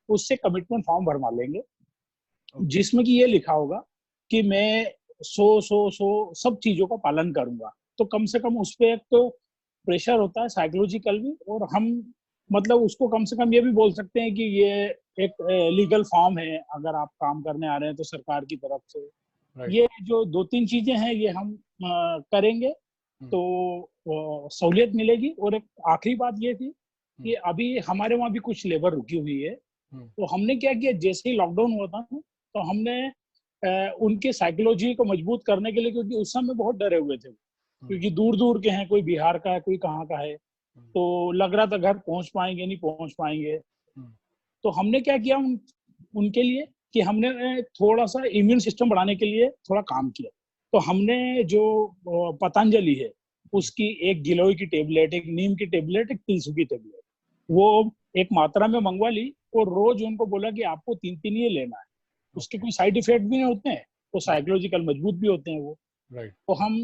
J: उससे कमिटमेंट फॉर्म भरवा लेंगे, जिसमें कि ये लिखा होगा कि मैं 100 सब चीजों का पालन करूंगा। तो कम से कम उस पर एक तो प्रेशर होता है साइकोलॉजिकल भी, और हम मतलब उसको कम से कम ये भी बोल सकते हैं कि ये एक लीगल फॉर्म है, अगर आप काम करने आ रहे हैं तो सरकार की तरफ से। ये जो 2-3 चीजें हैं ये हम करेंगे तो सहूलियत मिलेगी। और एक आखिरी बात ये थी कि अभी हमारे वहाँ भी कुछ लेबर रुकी हुई है, तो हमने क्या किया, जैसे ही लॉकडाउन हुआ था तो हमने उनके साइकोलॉजी को मजबूत करने के लिए, क्योंकि उस समय बहुत डरे हुए थे, क्योंकि दूर दूर के हैं, कोई बिहार का है, कोई कहाँ का है, तो लग रहा था घर पहुंच पाएंगे नहीं पहुंच पाएंगे। तो हमने क्या किया उनके लिए कि हमने थोड़ा सा इम्यून सिस्टम बढ़ाने के लिए थोड़ा काम किया। तो हमने जो पतंजलि है उसकी एक गिलोय की टेबलेट, एक नीम की टेबलेट, एक तुलसी की टेबलेट, वो एक मात्रा में मंगवा ली और रोज उनको बोला कि आपको 3-3 ये लेना है। उसके कोई साइड इफेक्ट भी नहीं होते हैं, तो साइकोलॉजिकल मजबूत भी होते हैं वो। तो हम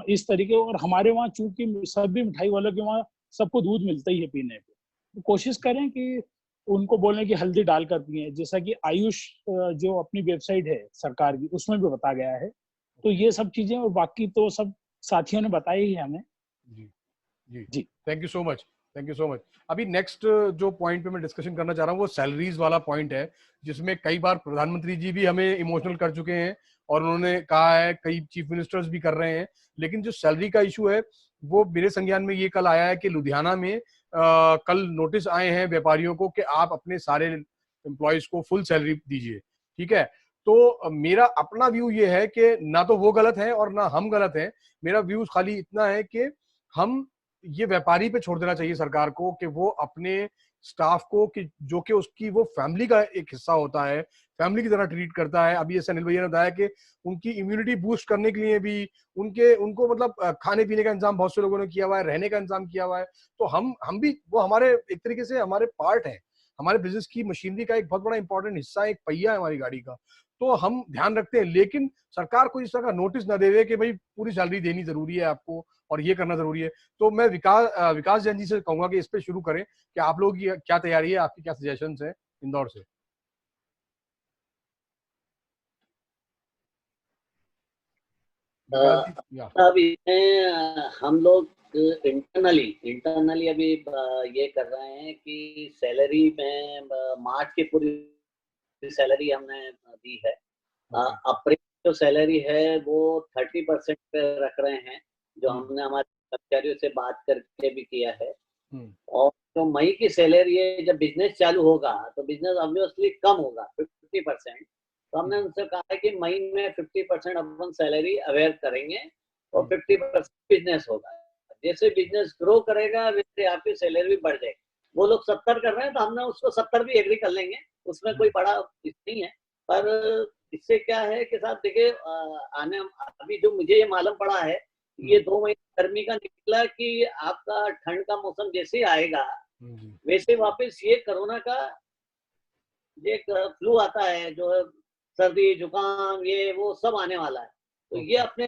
J: इस तरीके, और हमारे वहाँ चूंकि सभी मिठाई वालों के वहाँ सबको दूध मिलता ही है पीने को, तो कोशिश करें कि उनको बोलें कि हल्दी डालकर पिए, जैसा कि आयुष जो अपनी वेबसाइट है सरकार की उसमें भी बताया गया है। तो ये सब चीजें, और बाकी तो सब साथियों ने बताया ही है हमें।
A: जी जी जी, thank you so much, thank you so much. अभी नेक्स्ट जो पॉइंट पे मैं डिस्कशन करना चाह रहा हूँ वो सैलरीज वाला पॉइंट है, जिसमें कई बार प्रधानमंत्री जी भी हमें इमोशनल कर चुके हैं और उन्होंने कहा है, कई चीफ मिनिस्टर्स भी कर रहे हैं, लेकिन जो सैलरी का इशू है वो मेरे संज्ञान में ये कल आया है कि लुधियाना में कल नोटिस आए हैं व्यापारियों को कि आप अपने सारे एम्प्लॉयज को फुल सैलरी दीजिए, ठीक है। तो मेरा अपना व्यू ये है कि ना तो वो गलत है और ना हम गलत हैं। मेरा व्यू खाली इतना है कि हम ये व्यापारी पे छोड़ देना चाहिए सरकार को कि वो अपने स्टाफ को, कि जो कि उसकी वो फैमिली का एक हिस्सा होता है, फैमिली की तरह ट्रीट करता है। अभी जैसे अनिल भैया ने बताया कि उनकी इम्यूनिटी बूस्ट करने के लिए भी उनको मतलब खाने पीने का इंतजाम बहुत से लोगों ने किया हुआ है, रहने का इंतजाम किया हुआ है। तो हम भी वो हमारे एक तरीके से हमारे पार्ट है, हमारे बिजनेस की मशीनरी का एक बहुत बड़ा इंपॉर्टेंट हिस्सा है, एक पहिया है हमारी गाड़ी का। तो हम ध्यान रखते हैं, लेकिन सरकार को इस तरह का नोटिस ना देवे कि भाई पूरी सैलरी देनी जरूरी है आपको और ये करना जरूरी है। तो मैं विकास जैन जी से कहूंगा कि इस पे शुरू करें कि आप लोगों की क्या तैयारी है, आपकी क्या सजेशंस हैं इंदौर से।
D: अभी हम लोग इंटरनली अभी ये कर रहे हैं कि सैलरी में मार्च की पूरी सैलरी हमने दी है। अप्रैल जो सैलरी है वो 30% पे रख रहे हैं, जो हमने हमारे कर्मचारियों से बात करके भी किया है। और जो मई की सैलरी है, जब बिजनेस चालू होगा तो बिजनेस ऑब्वियसली कम होगा 50%। तो हमने उनसे कहा है कि मई में 50% अपन सैलरी अवेयर करेंगे और 50% बिजनेस होगा। जैसे बिजनेस ग्रो करेगा वैसे आपकी सैलरी भी बढ़ जाएगी। वो लोग 70 कर रहे हैं तो हमने उसको 70 भी एग्री कर लेंगे, उसमें कोई बड़ा नहीं है। पर इससे क्या है कि साहब देखिए, अभी जो मुझे ये मालूम पड़ा है, ये 2 महीने गर्मी का निकला कि आपका ठंड का मौसम जैसे ही आएगा वैसे वापस ये कोरोना का एक फ्लू आता है, जो सर्दी जुकाम ये वो सब आने वाला है। तो ये अपने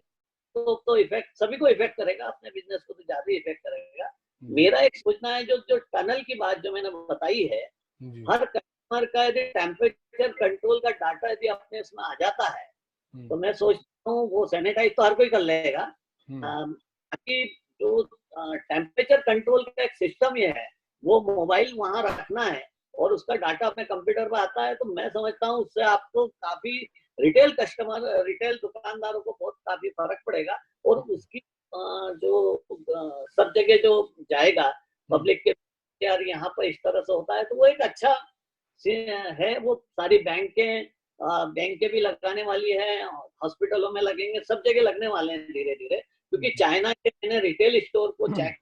D: तो इफेक्ट सभी को इफेक्ट करेगा, अपने बिजनेस को तो ज्यादा इफेक्ट करेगा। मेरा एक सोचना है, जो टनल की बात जो मैंने बताई है, हर कस्टमर का यदि टेम्परेचर कंट्रोल का डाटा यदि अपने इसमें आ जाता है तो मैं सोचता हूँ वो सैनिटाइज तो हर कोई कर लेगा। बाकी जो टेम्परेचर कंट्रोल का एक सिस्टम ये है, वो मोबाइल वहां रखना है और उसका डाटा अपने कंप्यूटर पर आता है, तो मैं समझता हूँ उससे आपको काफी रिटेल दुकानदारों को बहुत काफी फर्क पड़ेगा। और उसकी जो सब जगह जो जाएगा पब्लिक के, यार यहाँ पर इस तरह से होता है, तो वो एक अच्छा है। वो सारी बैंकें भी लगाने वाली है, हॉस्पिटलों में लगेंगे, सब जगह लगने वाले हैं धीरे धीरे, क्योंकि चाइना के रिटेल स्टोर को चेक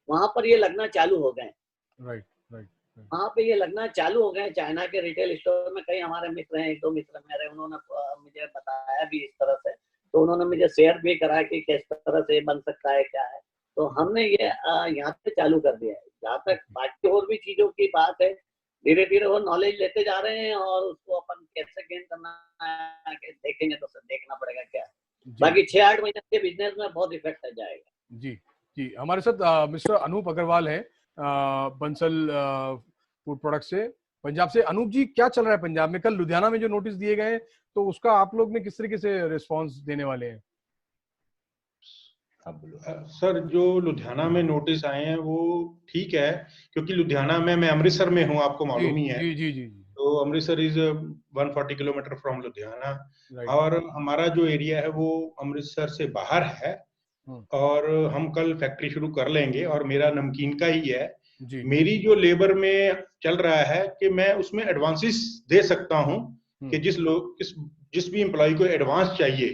D: वहां पर ये लगना चालू हो गए। राइट, वहां पे ये लगना चालू हो गए चाइना के रिटेल स्टोर में। कई हमारे मित्र हैं, 1-2 मित्र मेरे, उन्होंने मुझे बताया भी इस तरह से, तो उन्होंने मुझे शेयर भी करा कि किस तरह से बन सकता है, क्या है। तो हमने ये यहाँ पे चालू कर दिया है। जहाँ तक बाकी और भी चीजों की बात है, धीरे धीरे वो नॉलेज लेते जा रहे हैं और उसको अपन कैसे गेन करना है देखेंगे, तो देखना पड़ेगा क्या है। बाकी 6-8 महीने के बिजनेस में बहुत इफेक्ट आ जाएगा।
A: जी जी, हमारे साथ मिस्टर अनूप अग्रवाल है बंसल फूड प्रोडक्ट से, पंजाब से। अनूप जी, क्या चल रहा है पंजाब में? कल लुधियाना में जो नोटिस दिए गए तो उसका आप लोग ने किस तरीके से रिस्पांस देने वाले हैं?
K: सर, जो लुधियाना में नोटिस आए हैं वो ठीक है, क्योंकि लुधियाना में, मैं अमृतसर में हूँ, आपको मालूम ही है।
A: जी जी जी।
K: तो Amritsar is 140 kilometre from Ludhiana, और हमारा जो एरिया है वो अमृतसर से बाहर है। और हम कल फैक्ट्री शुरू कर लेंगे, और मेरा नमकीन का ही है। मेरी जो लेबर में चल रहा है कि मैं उसमें एडवांसेस दे सकता हूं कि जिस भी एम्प्लॉय को एडवांस चाहिए,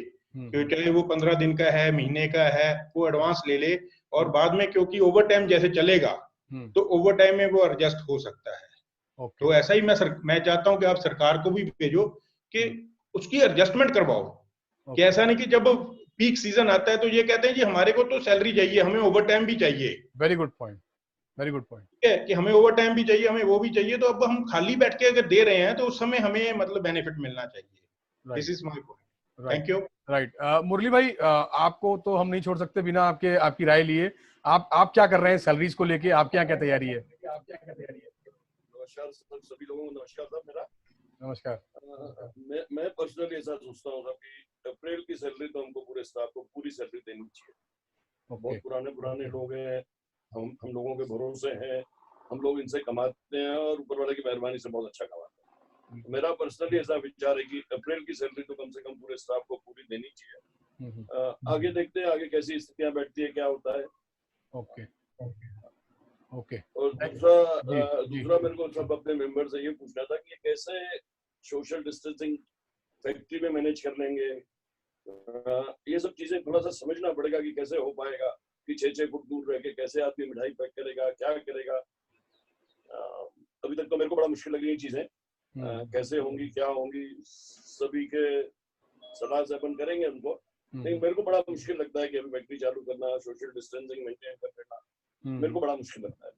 K: चाहे वो 15 दिन का है, महीने का है, वो एडवांस ले ले, और बाद में क्योंकि ओवर टाइम जैसे चलेगा तो ओवर टाइम में वो एडजस्ट हो सकता है। तो ऐसा ही मैं चाहता हूं कि आप सरकार को भी भेजो कि उसकी एडजस्टमेंट करवाओ, कि ऐसा नहीं कि जब पीक सीजन आता है तो ये कहते हैं कि हमारे को तो सैलरी चाहिए, हमें ओवर टाइम भी चाहिए।
A: Very good point, very good point,
K: ठीक है कि हमें ओवर टाइम भी चाहिए, हमें वो भी चाहिए, तो अब हम खाली बैठ के अगर दे रहे हैं तो उस समय हमें मतलब बेनिफिट मिलना चाहिए। This is my point. Thank you.
A: Right, Murali भाई, आपको तो हम नहीं छोड़ सकते बिना आपकी राय लिए। आप क्या कर रहे हैं सैलरीज को लेके, आपके यहाँ क्या तैयारी है?
L: नमस्कार सभी लोगों को। नमस्कार सर, मेरा
A: नमस्कार।
L: मैं पर्सनली ऐसा सोचता हूँ कि अप्रैल की सैलरी तो हमको पूरे स्टाफ को पूरी सैलरी देनी चाहिए। बहुत पुराने लोग हैं, हम लोगों के भरोसे हैं, हम लोग इनसे कमाते हैं और ऊपर वाले की मेहरबानी से बहुत अच्छा कमाते हैं। मेरा पर्सनली ऐसा विचार है कि अप्रैल की सैलरी तो कम से कम पूरे स्टाफ को पूरी देनी चाहिए। आगे देखते हैं आगे कैसी स्थितियां बैठती है, क्या होता है।
A: Okay okay.
L: और दूसरा मेरे को सब अपने मेंबर से ये पूछना था कि कैसे सोशल डिस्टेंसिंग फैक्ट्री में मैनेज कर लेंगे। ये सब चीजें थोड़ा सा समझना पड़ेगा कि कैसे हो पाएगा, कि 6-6 फुट दूर रह के कैसे आदमी मिठाई पैक करेगा, क्या करेगा। अभी तक तो मेरे को बड़ा मुश्किल लग रही है चीजें, कैसे होंगी, क्या होंगी। सभी के सलाह से अपन करेंगे उनको, लेकिन मेरे को बड़ा मुश्किल लगता है कि अभी फैक्ट्री चालू करना, सोशल डिस्टेंसिंग मेंटेन कर लेना, मेरे को बड़ा मुश्किल लगता है।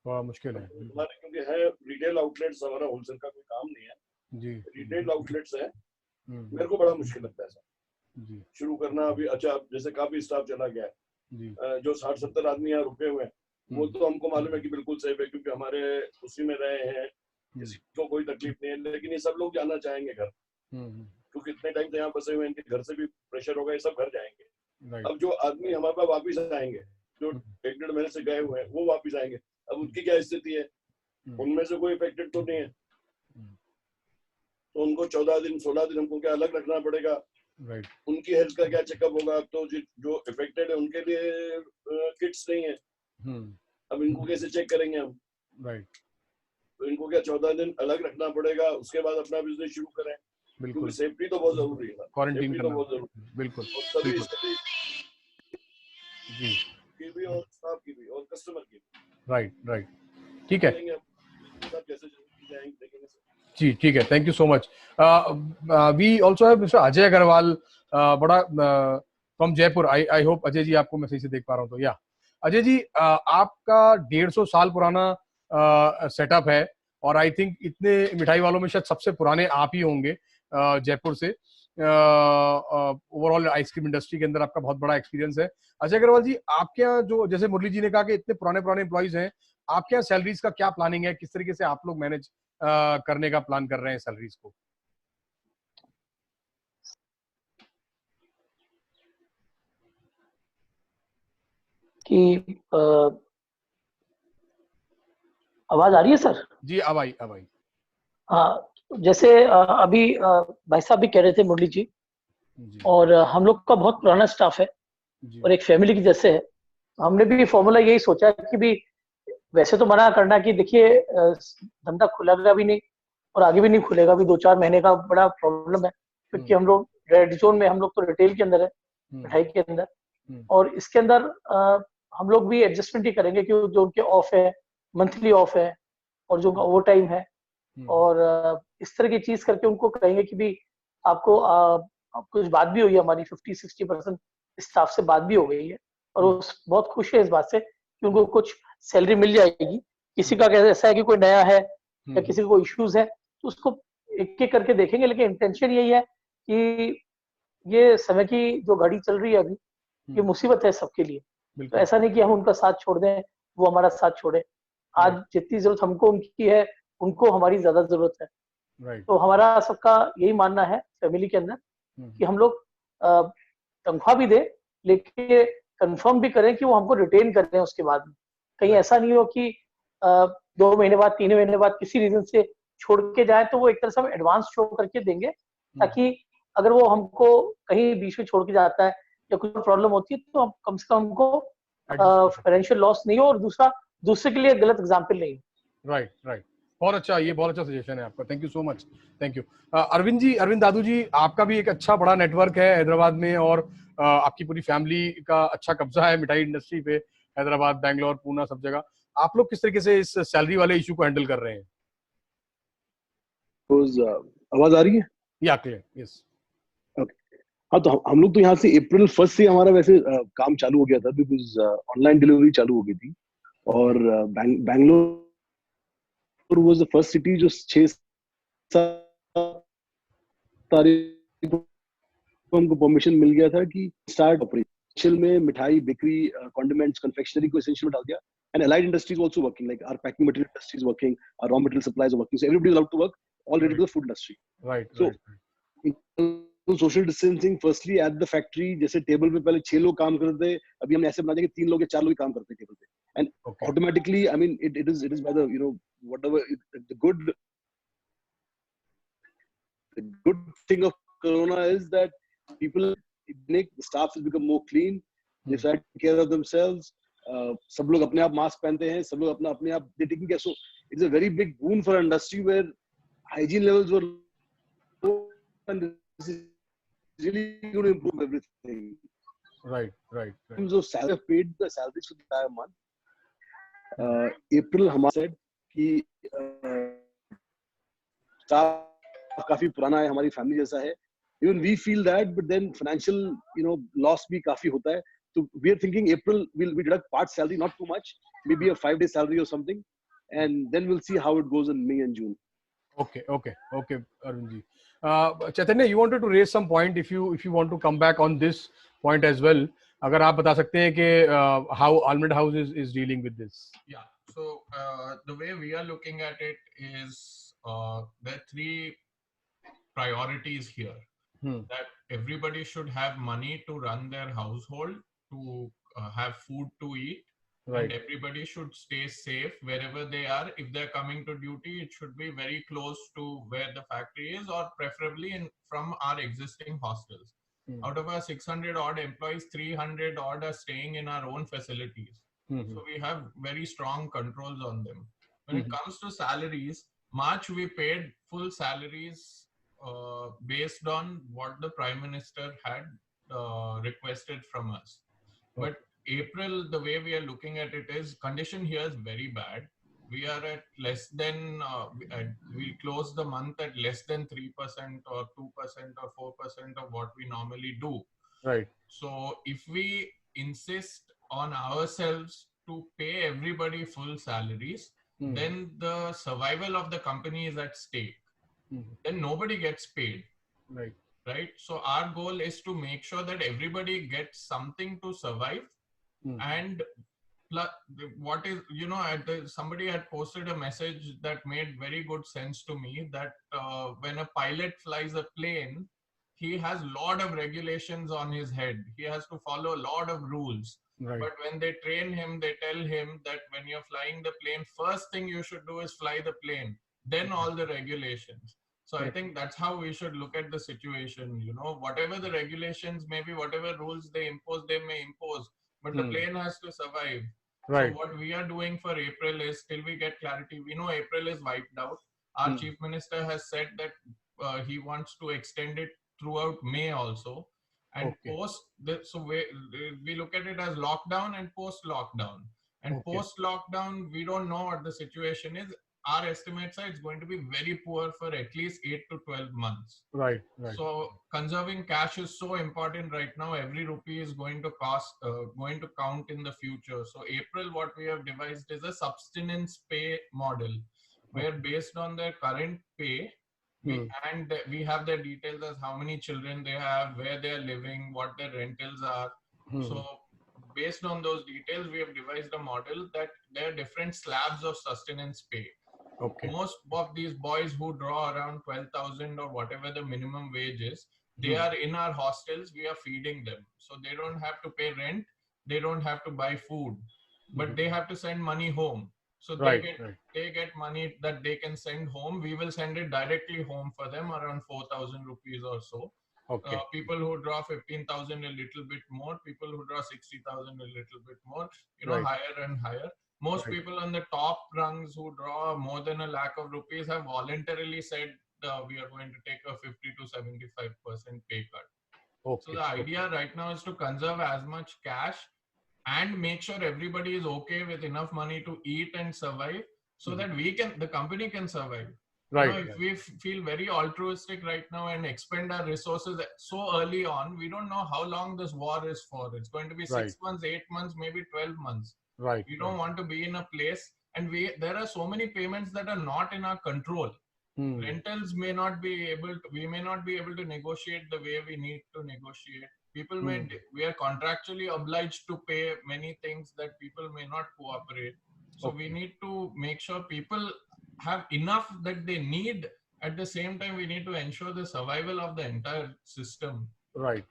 A: बड़ा मुश्किल है
L: हमारे, क्योंकि है रिटेल आउटलेट्स, हमारा होलसेल का कोई काम नहीं है
A: जी,
L: रिटेल आउटलेट्स है। मेरे को बड़ा मुश्किल लगता है सर शुरू करना अभी। अच्छा, जैसे काफी स्टाफ चला गया है, जो 60-70 आदमी यहाँ रुके हुए हैं, वो तो हमको मालूम है कि बिल्कुल सेफ है, क्योंकि हमारे उसी में रहे हैं, किसी को कोई तकलीफ नहीं है। लेकिन ये सब लोग जाना चाहेंगे घर, क्योंकि इतने टाइम से यहाँ बसे हुए हैं, इनके घर से भी प्रेशर होगा, ये सब घर जाएंगे। अब जो आदमी हमारे पास वापिस आएंगे, जो 1-1.5 महीने से गए हुए हैं, वो वापिस आएंगे। अब उनकी क्या स्थिति है, उनमें से कोई इफेक्टेड तो नहीं है, तो उनको 14 दिन 16 दिन हमको क्या अलग रखना पड़ेगा। उनकी हेल्थ का क्या चेकअप होगा। तो जो इफेक्टेड है उनके लिए किट्स नहीं है, अब इनको कैसे चेक करेंगे हम। तो इनको क्या 14 दिन अलग रखना पड़ेगा, उसके बाद अपना बिजनेस शुरू करें, क्योंकि सेफ्टी तो बहुत जरूरी है,
A: क्वारंटीन
L: तो बहुत जरूरी है।
A: बिल्कुल
L: सभी
A: जी,
L: की भी और स्टाफ की भी और कस्टमर की भी।
A: राइट, ठीक है
L: कैसे देखेंगे
A: जी, ठीक है, thank you so much. We also have mister Ajay Agarwal, बड़ा from Jaipur. I hope Ajay ji आपको मैं सही से देख पा रहा हूँ। तो या अजय जी, आपका 150 साल पुराना सेटअप है, और आई थिंक इतने मिठाई वालों में शायद सबसे पुराने आप ही होंगे जयपुर से। ओवरऑल आइसक्रीम इंडस्ट्री के अंदर आपका बहुत बड़ा एक्सपीरियंस है। अजय अग्रवाल जी, आपके यहाँ जो, जैसे मुरली जी ने कहा कि इतने पुराने एम्प्लॉइज हैं, आपके यहाँ सैलरीज का क्या प्लानिंग है, किस तरीके से आप लोग मैनेज करने का प्लान कर रहे हैं सैलरीज को?
M: कि आवाज आ रही है सर?
A: जी, अब आई।
M: हाँ, जैसे अभी भाई साहब भी कह रहे थे, मुरली जी, और हम लोग का बहुत पुराना स्टाफ है और एक फैमिली की जैसे है। हमने भी फॉर्मूला यही सोचा कि भी वैसे तो मना करना कि देखिए धंधा खुलेगा भी नहीं और आगे भी नहीं खुलेगा, भी 2-4 महीने का बड़ा प्रॉब्लम है, क्योंकि हम लोग रेड जोन में, हम लोग तो रिटेल के अंदर है, मिठाई के अंदर, और इसके अंदर हम लोग भी एडजस्टमेंट ही करेंगे कि जो उनके ऑफ है, मंथली ऑफ है, और जो उनका ओवर टाइम है, और इस तरह की चीज करके उनको कहेंगे कि भी आपको कुछ बात भी हुई है, हमारी 50-60% स्टाफ से बात भी हो गई है, और वो बहुत खुश है इस बात से कि उनको कुछ सैलरी मिल जाएगी। किसी का ऐसा है कि कोई नया है या किसी को इश्यूज है, तो उसको एक एक करके देखेंगे, लेकिन इंटेंशन यही है कि ये समय की जो घड़ी चल रही है अभी, ये मुसीबत है सबके लिए। तो ऐसा नहीं कि हम उनका साथ छोड़ दें, वो हमारा साथ छोड़े। आज जितनी जरूरत हमको उनकी है, उनको हमारी ज्यादा जरूरत है। तो हमारा सबका यही मानना है फैमिली के अंदर कि हम लोग तनख्वाह भी दें, लेकिन कंफर्म भी करें कि वो हमको रिटेन कर रहे हैं उसके बाद में। कहीं ऐसा नहीं हो कि 2 महीने बाद, 3 महीने बाद किसी रीजन से छोड़ के जाए, तो वो एक तरह से हम एडवांस शो करके देंगे, ताकि अगर वो हमको कहीं बीच में छोड़ के जाता है या कुछ प्रॉब्लम होती है, तो हम कम से कम हमको फाइनेंशियल लॉस नहीं हो, और दूसरा दूसरे के लिए गलत एग्जाम्पल नहीं।
A: राइट राइट, बहुत अच्छा, ये बहुत अच्छा सजेशन है आपका, thank you so much, thank you. Arvind ji, Arvind Dadu ji, आपका भी एक अच्छा बड़ा नेटवर्क है हैदराबाद में और आपकी पूरी फैमिली का अच्छा कब्जा है मिठाई इंडस्ट्री पे, हैदराबाद, बैंगलोर, पूना, सब जगह। आप लोग किस तरीके से इस सैलरी वाले इशू को हैंडल कर रहे हैं?
N: आवाज आ रही है?
A: या क्लियर, यस।
N: हाँ, तो हम लोग तो यहाँ से April 1 से हमारा वैसे काम चालू हो गया था, बिकॉज ऑनलाइन डिलीवरी चालू हो गई थी। और Bangalore was the first city जो 6 तारीख को हमको परमिशन मिल गया था कि स्टार्ट ऑपरेशन में मिठाई, बेकरी, कॉन्डिमेंट्स, कन्फेक्शनरी को एसेंशियल में डाल दिया। And allied industries also working, like our packing material industry is working, our raw material supplies are working, so everybody is allowed to work already to the food industry.
A: Right.
N: So social distancing firstly at the factory, जैसे table पे पहले 6 लोग काम करते थे, अभी हमने ऐसे बना दिया कि 3 लोग या 4 लोग ही काम करते हैं टेबल पे। And automatically, I mean, it is by the, you know, whatever the good thing of corona is that people, the staff has become more clean, they try to take care of themselves, सब लोग अपने आप mask पहनते हैं, सब लोग अपने आप they taking care, so it's a very big boon for an industry where hygiene levels were low, and this is really going to improve everything.
A: Right.
N: So salary have paid the salaries for the entire month. April हमारा said कि staff काफी पुराना है, हमारी family जैसा है, even we feel that, but then financial, you know, loss भी काफी होता है, so we are thinking April we deduct part salary, not too much, maybe a 5-day salary or something, and then we'll see how it goes in May and June.
A: Okay, Arvind ji. Chaitanya, you wanted to raise some point, if you want to come back on this point as well, अगर आप बता सकते हैं कि how Almond House is dealing with this.
G: Yeah, so the way we are looking at it is there are 3 priorities here. That everybody should have money to run their household, to have food to eat, right. And everybody should stay safe wherever they are. If they're coming to duty, it should be very close to where the factory is, or preferably from our existing hostels. Out of our 600 odd employees, 300 odd are staying in our own facilities. So we have very strong controls on them. When it comes to salaries, March we paid full salaries based on what the Prime Minister had requested from us. But April, the way we are looking at it is, condition here is very bad. We are at less than, we close the month at less than 3% or 2% or 4% of what we normally do.
A: Right.
G: So if we insist on ourselves to pay everybody full salaries, then the survival of the company is at stake. Then nobody gets paid. Right. So our goal is to make sure that everybody gets something to survive. And what is, you know, somebody had posted a message that made very good sense to me, that when a pilot flies a plane, he has a lot of regulations on his head. He has to follow a lot of rules.
A: Right.
G: But when they train him, they tell him that when you're flying the plane, first thing you should do is fly the plane, then all the regulations. So I think that's how we should look at the situation. You know, whatever the regulations, maybe whatever rules they impose, they may impose, but the plane has to survive.
A: Right.
G: So what we are doing for April is, till we get clarity, we know April is wiped out. Our Chief Minister has said that he wants to extend it throughout May also. And post, so we look at it as lockdown and post-lockdown. And post-lockdown, we don't know what the situation is. Our estimates are it's going to be very poor for at least 8 to 12 months.
A: Right.
G: So conserving cash is so important right now. Every rupee is going to count in the future. So April, what we have devised is a subsistence pay model, where based on their current pay, and we have their details as how many children they have, where they are living, what their rentals are. So based on those details, we have devised a model that there are different slabs of sustenance pay. Most of these boys who draw around 12,000 or whatever the minimum wage is, they are in our hostels. We are feeding them, so they don't have to pay rent, they don't have to buy food, but they have to send money home. So they get money that they can send home. We will send it directly home for them, around 4,000 rupees or so. People who draw 15,000, a little bit more. People who draw 60,000, a little bit more. You know, higher and higher. most people on the top rungs who draw more than a lakh of rupees have voluntarily said we are going to take a 50 to 75% pay cut. So the idea right now is to conserve as much cash and make sure everybody is okay with enough money to eat and survive, so that the company can survive.
A: Right.
G: You know, if we feel very altruistic right now and expend our resources so early on, we don't know how long this war is for. It's going to be 6 months, 8 months, maybe 12 months.
A: Right.
G: We don't want to be in a place, and there are so many payments that are not in our control. Rentals may not be able to, we may not be able to negotiate the way we need to negotiate. People we are contractually obliged to pay many things that people may not cooperate. So we need to make sure people have enough that they need. At the same time, we need to ensure the survival of the entire system.
A: Right.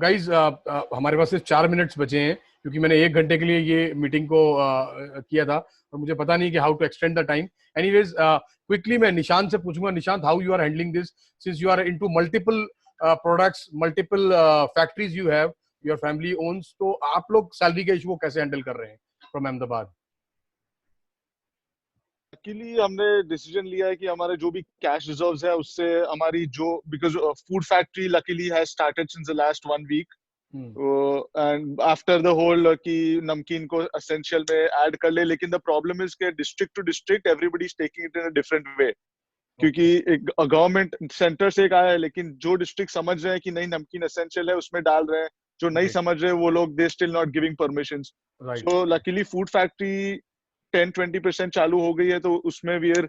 A: Guys, हमारे पास सिर्फ 4 minutes बचे हैं, क्योंकि मैंने 1 घंटे के लिए ये मीटिंग को किया था और मुझे पता नहीं कि how to extend the time. Anyways, quickly मैं निशांत से पूछूंगा, Nishant, how you are handling this since you are into multiple products, multiple factories you have, your family owns, तो आप लोग सैलरी के इशू को कैसे हैंडल कर रहे हैं फ्रॉम अहमदाबाद?
O: लकीली हमने डिसीजन लिया है कि हमारे जो भी कैश रिजर्व्स है उससे हमारी जो, because food factory luckily has started since the last 1 week, and after the whole कि नमकीन को एसेंशियल में ऐड कर ले, लेकिन द प्रॉब्लम इज के district to district everybody is taking it in a different way, क्योंकि एक गवर्नमेंट सेंटर से एक आया है, लेकिन जो डिस्ट्रिक्ट समझ रहे हैं कि नहीं नमकीन एसेंशियल है उसमें डाल रहे हैं, जो नहीं समझ रहे वो लोग they still not giving permissions. So luckily food factory 10-20% चालू हो गई है, तो उसमें वी आर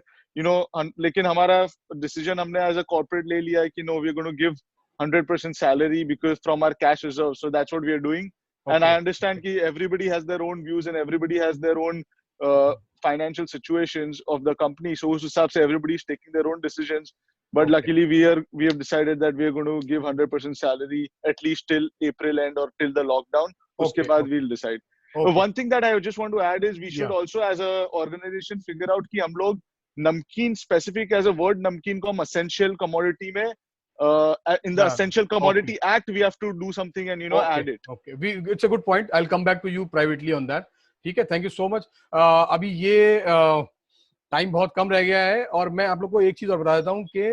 O: लेकिन हमारा डिसीजन हमने एज अ कॉर्पोरेट ले लिया है कि no we are going to give 100% salary because from our cash reserve. So that's what we are doing. And I understand कि everybody has their own views and everybody has their own financial situations of the company. So उस हिसाब से everybody is taking their own decisions. But luckily we have decided that we are going to give 100% salary at least till April end or till the lockdown. उसके बाद we'll decide. One thing that I just want to add is we should also as a organization figure out कि हम लोग नमकीन specific as a word नमकीन को हम essential commodity में in the Essential Commodity Act we have to do something and add it.
A: It's a good point. I'll come back to you privately on that. ठीक है, thank you so much. अभी ये time बहुत कम रह गया है और मैं आप लोग को एक चीज और बता देता हूँ कि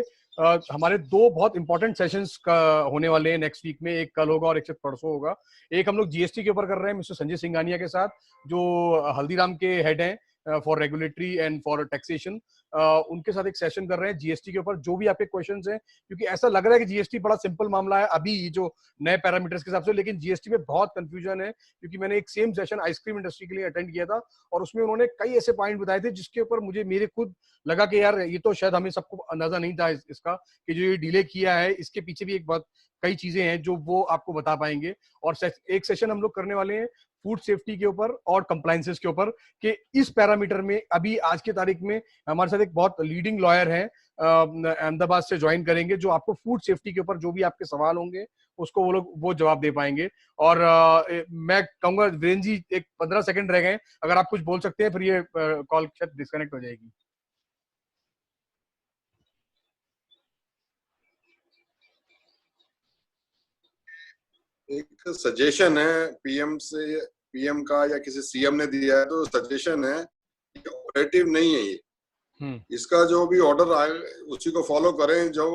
A: हमारे 2 बहुत इंपॉर्टेंट सेशंस होने वाले हैं नेक्स्ट वीक में. एक कल होगा और एक परसों होगा. एक हम लोग जीएसटी के ऊपर कर रहे हैं मिस्टर संजय सिंघानिया के साथ, जो हल्दीराम के हेड हैं for regulatory and for taxation. उनके साथ एक सेशन कर रहे हैं जीएसटी के ऊपर. जो भी आपके क्वेश्चंस हैं, क्योंकि ऐसा लग रहा है कि जीएसटी बड़ा सिंपल मामला है अभी जो नए पैरामीटर्स के हिसाब से, लेकिन जीएसटी में बहुत कंफ्यूजन है. क्योंकि मैंने एक सेम सेशन आइसक्रीम इंडस्ट्री के लिए अटेंड किया था और उसमें उन्होंने कई ऐसे पॉइंट बताए थे जिसके ऊपर मेरे खुद लगा कि यार ये तो शायद हमें सबको अंदाजा नहीं था इसका कि जो ये डिले किया है इसके पीछे भी एक बहुत कई चीजें हैं जो वो आपको बता पाएंगे. और एक सेशन हम लोग करने वाले हैं फूड सेफ्टी के ऊपर और कंप्लायंसेस के ऊपर कि इस पैरामीटर में अभी आज की तारीख में हमारे साथ एक बहुत लीडिंग लॉयर है अहमदाबाद से ज्वाइन करेंगे, जो आपको फूड सेफ्टी के ऊपर जो भी आपके सवाल होंगे उसको वो जवाब दे पाएंगे. और मैं कहूंगा वीरेंद्र जी एक 15 सेकंड रह गए, अगर आप कुछ बोल सकते हैं फिर ये कॉल डिस्कनेक्ट हो जाएगी.
B: एक सजेशन है पीएम का या किसी सीएम ने दिया है, तो सजेशन है, ऑपरेटिव नहीं है ये. इसका जो भी ऑर्डर आए उसी को फॉलो करें. जो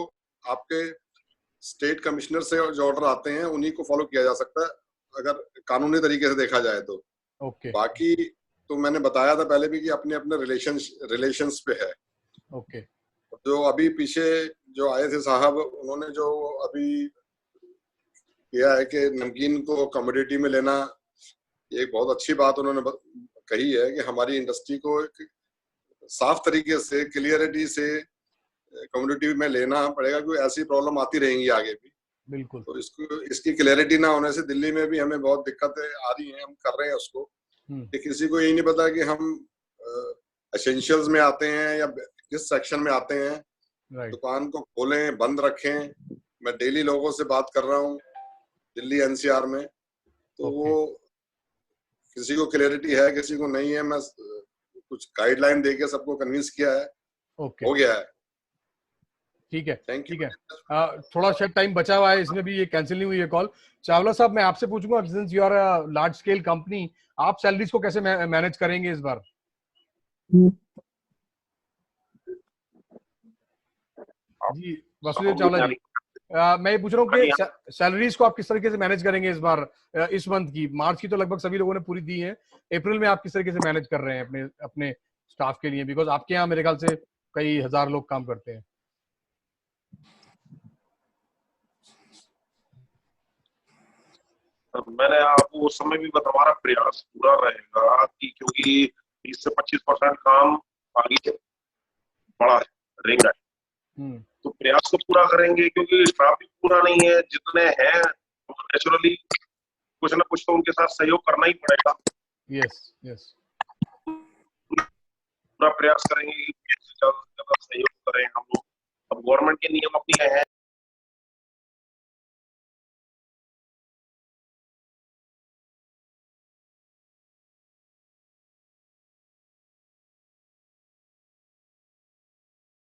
B: आपके स्टेट कमिश्नर से जो ऑर्डर आते हैं उन्हीं को फॉलो किया जा सकता है अगर कानूनी तरीके से देखा जाए तो. बाकी तो मैंने बताया था पहले भी कि अपने अपने रिलेशंस पे है. जो अभी पीछे जो आए थे साहब, उन्होंने जो अभी किया है कि नमकीन को कमोडिटी में लेना, ये एक बहुत अच्छी बात उन्होंने कही है कि हमारी इंडस्ट्री को एक साफ तरीके से क्लियरिटी से कम्युनिटी में लेना पड़ेगा, क्योंकि ऐसी प्रॉब्लम आती रहेंगी आगे भी.
A: बिल्कुल.
B: तो इसकी क्लियरिटी ना होने से दिल्ली में भी हमें बहुत दिक्कतें आ रही हैं. हम कर रहे हैं उसको कि किसी को यही नहीं पता कि हम एसेंशियल्स में आते हैं या किस सेक्शन में आते हैं. दुकान को खोलें बंद रखें. मैं डेली लोगों से बात कर रहा हूँ दिल्ली एनसीआर में, तो वो किसी को क्लियरिटी है किसी को नहीं है. मैं कुछ गाइडलाइन देके सबको कन्विंस किया है. हो गया है.
A: ठीक है, ठीक है. थोड़ा शायद टाइम बचा हुआ है, इसमें भी ये कैंसिल नहीं हुई है कॉल. चावला साहब, मैं आपसे पूछूंगा, since you are a large scale company, आप सैलरीज को कैसे मैनेज करेंगे इस बार? जी वासुदेव चावला जी, मैं ये पूछ रहा हूँ कि सैलरीज को आप किस तरीके से मैनेज करेंगे इस बार, इस मंथ की? मार्च की तो लगभग सभी लोगों ने पूरी दी है, अप्रैल में आप किस तरीके से मैनेज कर रहे हैं अपने अपने स्टाफ के लिए? बिकॉज आपके यहाँ मेरे ख्याल से कई हजार लोग काम करते हैं।
C: मैंने आपको उस समय भी बताया, हमारा प्रयास पूरा रहेगा कि क्योंकि 20 से 25% काम आगे बड़ा है, रहेगा, तो प्रयास को पूरा करेंगे क्योंकि स्टाफ भी पूरा नहीं है। जितने हैं नेचुरली कुछ ना कुछ तो उनके साथ सहयोग करना ही पड़ेगा।
A: यस यस,
C: पूरा प्रयास करेंगे कि ज्यादा से ज्यादा सहयोग करें हम लोग। अब गवर्नमेंट के नियम अपने हैं,